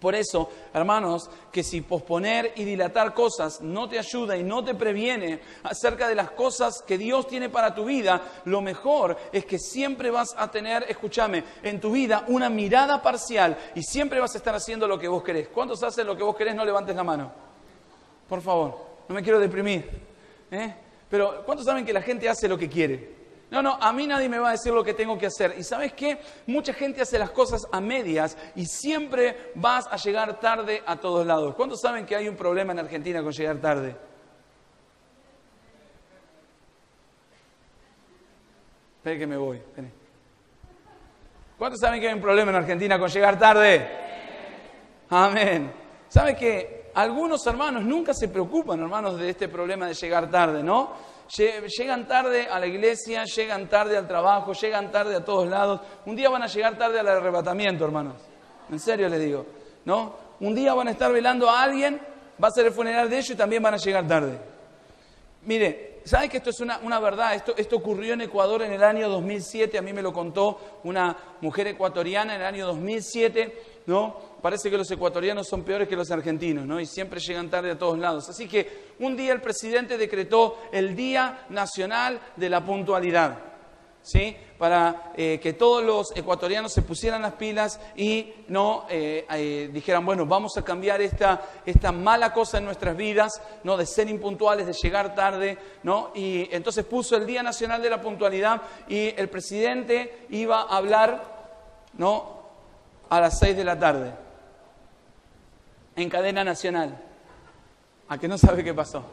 Por eso, hermanos, que si posponer y dilatar cosas no te ayuda y no te previene acerca de las cosas que Dios tiene para tu vida, lo mejor es que siempre vas a tener, escúchame, en tu vida una mirada parcial y siempre vas a estar haciendo lo que vos querés. ¿Cuántos hacen lo que vos querés? No levantes la mano. Por favor, no me quiero deprimir. Pero ¿cuántos saben que la gente hace lo que quiere? No, a mí nadie me va a decir lo que tengo que hacer. ¿Y sabes qué? Mucha gente hace las cosas a medias y siempre vas a llegar tarde a todos lados. ¿Cuántos saben que hay un problema en Argentina con llegar tarde? Espera que me voy. Espera. ¿Cuántos saben que hay un problema en Argentina con llegar tarde? Amén. ¿Sabe que algunos hermanos nunca se preocupan, hermanos, de este problema de llegar tarde, ¿no? Llegan tarde a la iglesia, llegan tarde al trabajo, llegan tarde a todos lados. Un día van a llegar tarde al arrebatamiento, hermanos. En serio les digo, ¿no? Un día van a estar velando a alguien, va a ser el funeral de ellos y también van a llegar tarde. Mire, ¿sabe que esto es una verdad? Esto ocurrió en Ecuador en el año 2007. A mí me lo contó una mujer ecuatoriana en el año 2007, ¿no? Parece que los ecuatorianos son peores que los argentinos, ¿no? Y siempre llegan tarde a todos lados. Así que un día el presidente decretó el Día Nacional de la Puntualidad, ¿sí? Para que todos los ecuatorianos se pusieran las pilas y no dijeran, bueno, vamos a cambiar esta mala cosa en nuestras vidas, ¿no? De ser impuntuales, de llegar tarde, ¿no? Y entonces puso el Día Nacional de la Puntualidad y el presidente iba a hablar, ¿no? A las 6 de la tarde, en cadena nacional. ¿A que no sabe qué pasó?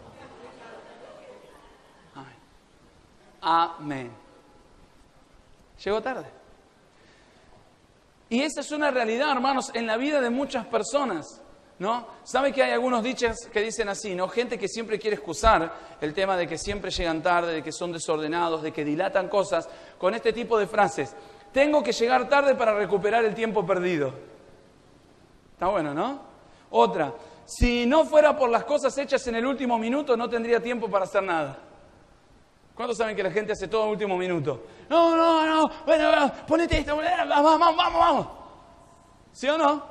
Amén. Llegó tarde. Y esa es una realidad, hermanos, en la vida de muchas personas, ¿no? ¿Sabe que hay algunos dichos que dicen así, ¿no? Gente que siempre quiere excusar el tema de que siempre llegan tarde, de que son desordenados, de que dilatan cosas, con este tipo de frases. Tengo que llegar tarde para recuperar el tiempo perdido. Está bueno, ¿no? Otra, si no fuera por las cosas hechas en el último minuto, no tendría tiempo para hacer nada. ¿Cuántos saben que la gente hace todo en el último minuto? No, bueno, ponete esto, vamos. ¿Sí o no?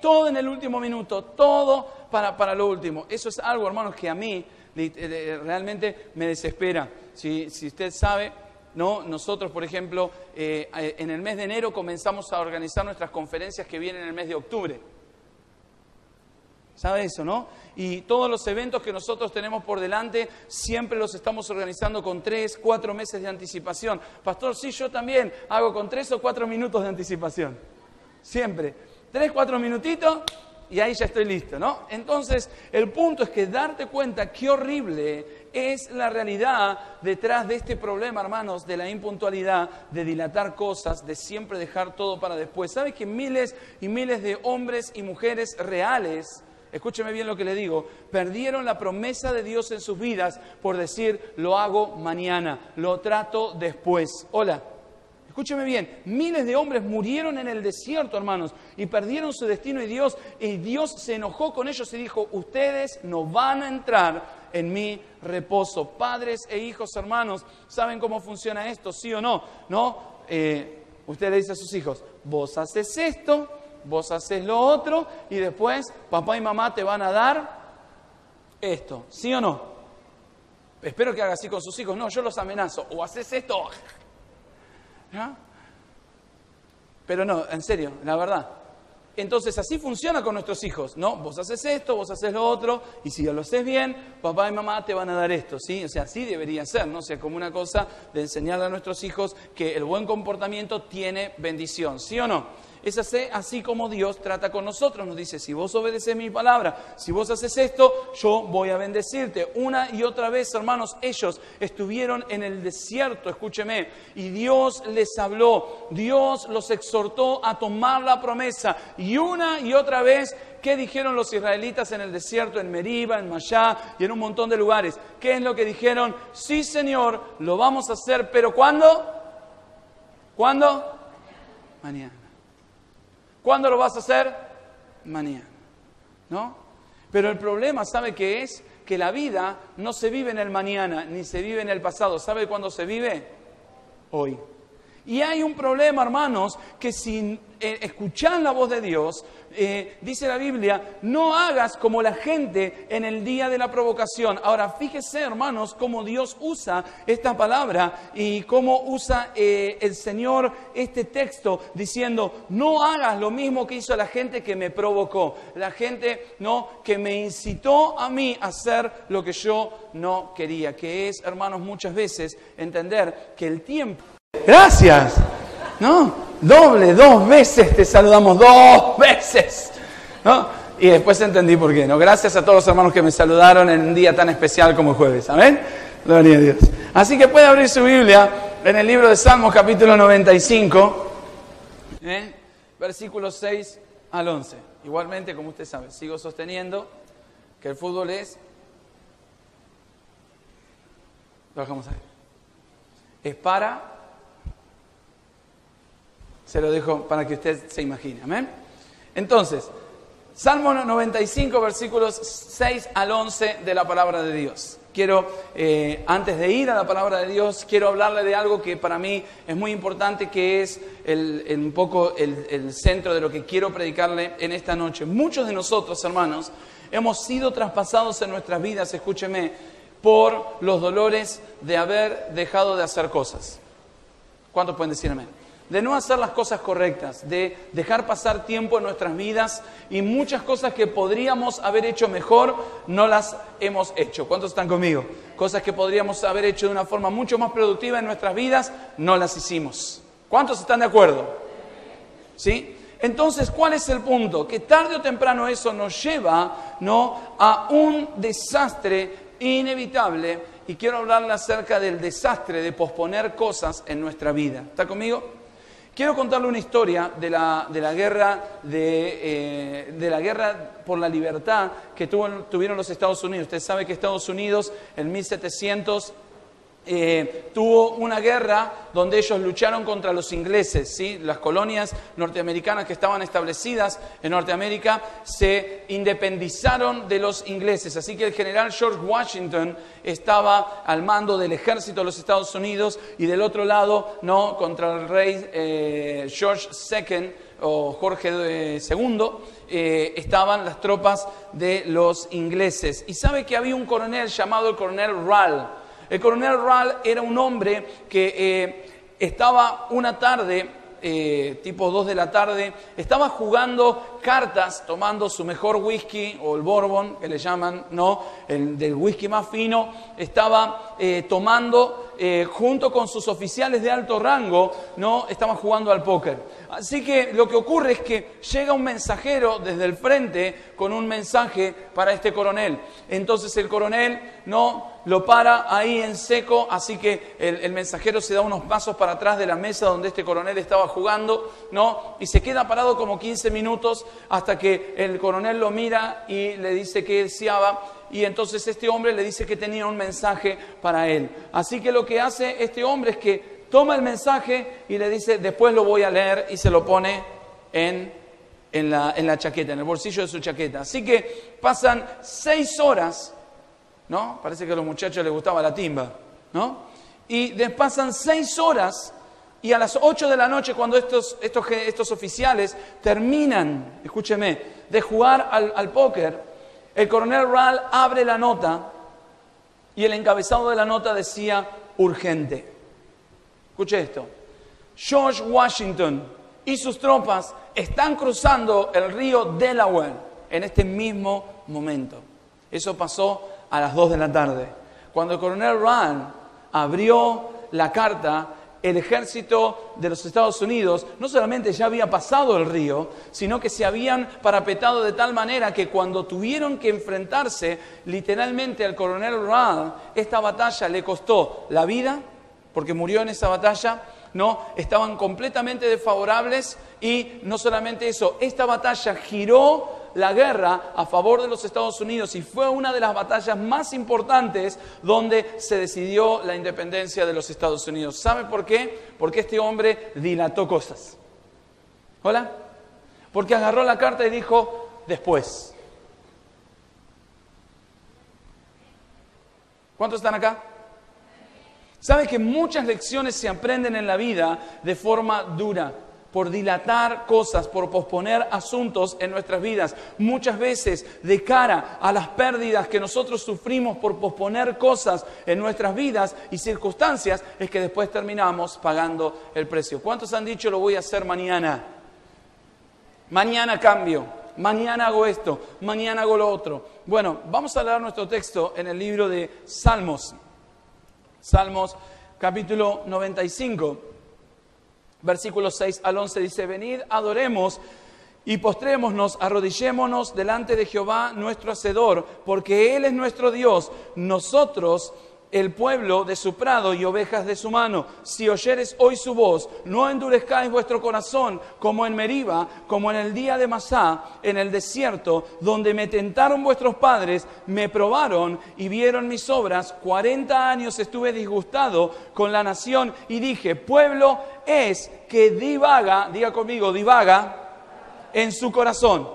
Todo en el último minuto, todo para lo último. Eso es algo, hermanos, que a mí realmente me desespera. Si usted sabe, ¿no? Nosotros, por ejemplo, en el mes de enero comenzamos a organizar nuestras conferencias que vienen en el mes de octubre. ¿Sabe eso, no? Y todos los eventos que nosotros tenemos por delante, siempre los estamos organizando con 3, 4 meses de anticipación. Pastor, sí, yo también hago con 3 o 4 minutos de anticipación. Siempre. 3, 4 minutitos y ahí ya estoy listo, ¿no? Entonces, el punto es que darte cuenta qué horrible es la realidad detrás de este problema, hermanos, de la impuntualidad, de dilatar cosas, de siempre dejar todo para después. ¿Sabe que miles y miles de hombres y mujeres reales, escúcheme bien lo que le digo, perdieron la promesa de Dios en sus vidas por decir, lo hago mañana, lo trato después? Hola. Escúcheme bien, miles de hombres murieron en el desierto, hermanos, y perdieron su destino y Dios se enojó con ellos y dijo, ustedes no van a entrar en mi reposo. Padres e hijos, hermanos, ¿saben cómo funciona esto? ¿Sí o no? ¿No? Usted le dice a sus hijos, vos haces esto, vos haces lo otro, y después papá y mamá te van a dar esto. ¿Sí o no? Espero que haga así con sus hijos. No, yo los amenazo. O haces esto... ¿no? Pero no, en serio, la verdad. Entonces así funciona con nuestros hijos, ¿no? Vos haces esto, vos haces lo otro, y si lo haces bien, papá y mamá te van a dar esto, ¿sí? O sea, así debería ser, ¿no? O sea, como una cosa de enseñarle a nuestros hijos que el buen comportamiento tiene bendición, ¿sí o no? Es así como Dios trata con nosotros. Nos dice, si vos obedeces mi palabra, si vos haces esto, yo voy a bendecirte. Una y otra vez, hermanos, ellos estuvieron en el desierto, escúcheme, y Dios les habló. Dios los exhortó a tomar la promesa. Y una y otra vez, ¿qué dijeron los israelitas en el desierto, en Meriba, en Mayá y en un montón de lugares? ¿Qué es lo que dijeron? Sí, Señor, lo vamos a hacer, pero ¿cuándo? ¿Cuándo? Mañana. ¿Cuándo lo vas a hacer? Mañana, ¿no? Pero el problema, ¿sabe qué es? Que la vida no se vive en el mañana, ni se vive en el pasado. ¿Sabe cuándo se vive? Hoy. Y hay un problema, hermanos, que sin escuchar la voz de Dios, dice la Biblia, no hagas como la gente en el día de la provocación. Ahora, fíjese, hermanos, cómo Dios usa esta palabra y cómo usa el Señor este texto diciendo, no hagas lo mismo que hizo la gente que me provocó, la gente, ¿no?, que me incitó a mí a hacer lo que yo no quería, que es, hermanos, muchas veces entender que el tiempo... Gracias, ¿no? Doble, 2 veces te saludamos, 2 veces, ¿no? Y después entendí por qué, ¿no? Gracias a todos los hermanos que me saludaron en un día tan especial como el jueves, ¿amén? Gloria a Dios. Así que puede abrir su Biblia en el libro de Salmos, capítulo 95, versículos 6 al 11. Igualmente, como usted sabe, sigo sosteniendo que el fútbol es... Lo dejamos ahí. Es para... Se lo dejo para que usted se imagine. ¿Amén? Entonces, Salmo 95, versículos 6 al 11 de la palabra de Dios. Quiero, antes de ir a la palabra de Dios, quiero hablarle de algo que para mí es muy importante, que es un poco el centro de lo que quiero predicarle en esta noche. Muchos de nosotros, hermanos, hemos sido traspasados en nuestras vidas, escúcheme, por los dolores de haber dejado de hacer cosas. ¿Cuántos pueden decir amén? De no hacer las cosas correctas, de dejar pasar tiempo en nuestras vidas y muchas cosas que podríamos haber hecho mejor, no las hemos hecho. ¿Cuántos están conmigo? Cosas que podríamos haber hecho de una forma mucho más productiva en nuestras vidas, no las hicimos. ¿Cuántos están de acuerdo? ¿Sí? Entonces, ¿cuál es el punto? Que tarde o temprano eso nos lleva, ¿no?, a un desastre inevitable, y quiero hablarle acerca del desastre de posponer cosas en nuestra vida. ¿Está conmigo? Quiero contarle una historia de la guerra por la libertad que tuvieron los Estados Unidos. Usted sabe que Estados Unidos en 1700 tuvo una guerra donde ellos lucharon contra los ingleses, ¿sí? Las colonias norteamericanas que estaban establecidas en Norteamérica se independizaron de los ingleses. Así que el general George Washington estaba al mando del ejército de los Estados Unidos y del otro lado, ¿no?, contra el rey George II o Jorge II, estaban las tropas de los ingleses. Y sabe que había un coronel llamado el coronel Rall. El coronel Rall era un hombre que estaba una tarde, tipo 2 de la tarde, estaba jugando cartas, tomando su mejor whisky, o el bourbon, que le llaman, ¿no? El del whisky más fino, estaba tomando, junto con sus oficiales de alto rango, ¿no? Estaban jugando al póker. Así que lo que ocurre es que llega un mensajero desde el frente con un mensaje para este coronel. Entonces el coronel, ¿no?, lo para ahí en seco, así que el mensajero se da unos pasos para atrás de la mesa donde este coronel estaba jugando, ¿no? Y se queda parado como 15 minutos hasta que el coronel lo mira y le dice que deseaba. Y entonces este hombre le dice que tenía un mensaje para él. Así que lo que hace este hombre es que toma el mensaje y le dice, después lo voy a leer, y se lo pone en la chaqueta, en el bolsillo de su chaqueta. Así que pasan 6 horas, ¿no? Parece que a los muchachos les gustaba la timba, ¿no? Y pasan 6 horas y a las 8 de la noche, cuando estos oficiales terminan, escúcheme, de jugar al póker, el coronel Rall abre la nota y el encabezado de la nota decía urgente. Escuche esto. George Washington y sus tropas están cruzando el río Delaware en este mismo momento. Eso pasó a las 2 de la tarde. Cuando el coronel Rand abrió la carta, el ejército de los Estados Unidos no solamente ya había pasado el río, sino que se habían parapetado de tal manera que cuando tuvieron que enfrentarse literalmente al coronel Rand, esta batalla le costó la vida, porque murió en esa batalla, ¿no? Estaban completamente desfavorables y no solamente eso, esta batalla giró la guerra a favor de los Estados Unidos y fue una de las batallas más importantes donde se decidió la independencia de los Estados Unidos. ¿Sabe por qué? Porque este hombre dilató cosas. ¿Hola? Porque agarró la carta y dijo, después. ¿Cuántos están acá? ¿Sabe que muchas lecciones se aprenden en la vida de forma dura? Por dilatar cosas, por posponer asuntos en nuestras vidas. Muchas veces, de cara a las pérdidas que nosotros sufrimos por posponer cosas en nuestras vidas y circunstancias, es que después terminamos pagando el precio. ¿Cuántos han dicho, lo voy a hacer mañana? Mañana cambio, mañana hago esto, mañana hago lo otro. Bueno, vamos a leer nuestro texto en el libro de Salmos. Salmos, capítulo 95. Versículos 6 al 11 dice, venid, adoremos y postrémonos, arrodillémonos delante de Jehová nuestro Hacedor, porque Él es nuestro Dios, nosotros el pueblo de su prado y ovejas de su mano. Si oyeres hoy su voz, no endurezcáis vuestro corazón, como en Meriba, como en el día de Masá, en el desierto, donde me tentaron vuestros padres, me probaron y vieron mis obras. 40 años estuve disgustado con la nación y dije, pueblo es que divaga, diga conmigo, divaga en su corazón.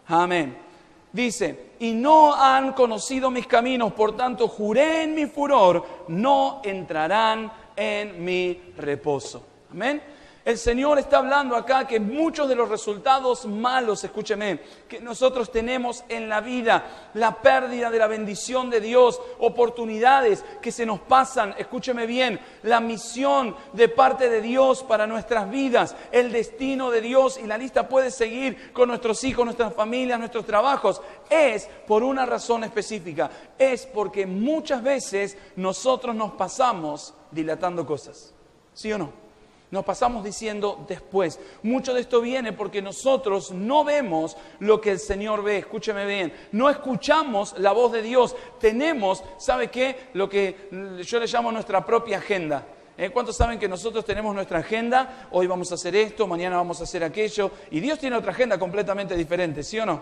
Amén. Dice, y no han conocido mis caminos, por tanto juré en mi furor, no entrarán en mi reposo. Amén. El Señor está hablando acá que muchos de los resultados malos, escúcheme, que nosotros tenemos en la vida, la pérdida de la bendición de Dios, oportunidades que se nos pasan, escúcheme bien, la misión de parte de Dios para nuestras vidas, el destino de Dios, y la lista puede seguir con nuestros hijos, nuestras familias, nuestros trabajos, es por una razón específica, es porque muchas veces nosotros nos pasamos dilatando cosas, ¿sí o no? Nos pasamos diciendo después. Mucho de esto viene porque nosotros no vemos lo que el Señor ve. Escúcheme bien. No escuchamos la voz de Dios. Tenemos, ¿sabe qué? Lo que yo le llamo nuestra propia agenda. ¿Cuántos saben que nosotros tenemos nuestra agenda? Hoy vamos a hacer esto, mañana vamos a hacer aquello. Y Dios tiene otra agenda completamente diferente, ¿sí o no?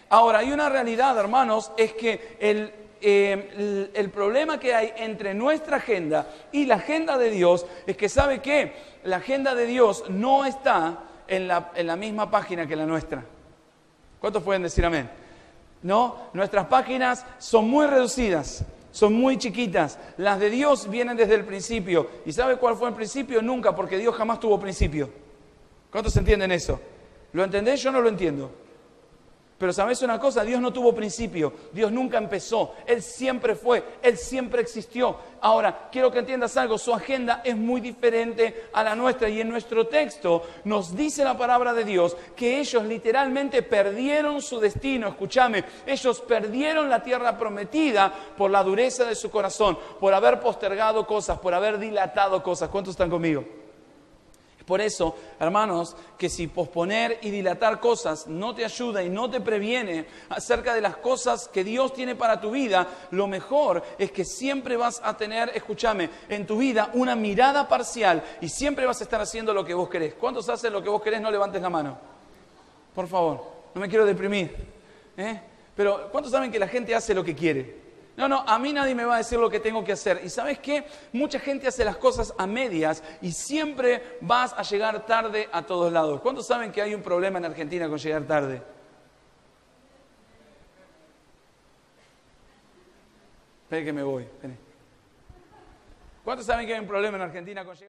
Ahora, hay una realidad, hermanos, es que el problema que hay entre nuestra agenda y la agenda de Dios es que, ¿sabe qué? La agenda de Dios no está en la misma página que la nuestra. ¿Cuántos pueden decir amén? No, nuestras páginas son muy reducidas, son muy chiquitas. Las de Dios vienen desde el principio. ¿Y sabe cuál fue el principio? Nunca, porque Dios jamás tuvo principio. ¿Cuántos entienden eso? ¿Lo entendés? Yo no lo entiendo. Pero ¿sabes una cosa? Dios no tuvo principio, Dios nunca empezó, Él siempre fue, Él siempre existió. Ahora, quiero que entiendas algo, su agenda es muy diferente a la nuestra y en nuestro texto nos dice la palabra de Dios que ellos literalmente perdieron su destino, escúchame, ellos perdieron la tierra prometida por la dureza de su corazón, por haber postergado cosas, por haber dilatado cosas. ¿Cuántos están conmigo? Por eso, hermanos, que si posponer y dilatar cosas no te ayuda y no te previene acerca de las cosas que Dios tiene para tu vida, lo mejor es que siempre vas a tener, escúchame, en tu vida una mirada parcial y siempre vas a estar haciendo lo que vos querés. ¿Cuántos hacen lo que vos querés? No levantes la mano. Por favor, no me quiero deprimir. Pero ¿cuántos saben que la gente hace lo que quiere? No, a mí nadie me va a decir lo que tengo que hacer. ¿Y sabes qué? Mucha gente hace las cosas a medias y siempre vas a llegar tarde a todos lados. ¿Cuántos saben que hay un problema en Argentina con llegar tarde? Espera que me voy. Espere. ¿Cuántos saben que hay un problema en Argentina con llegar tarde?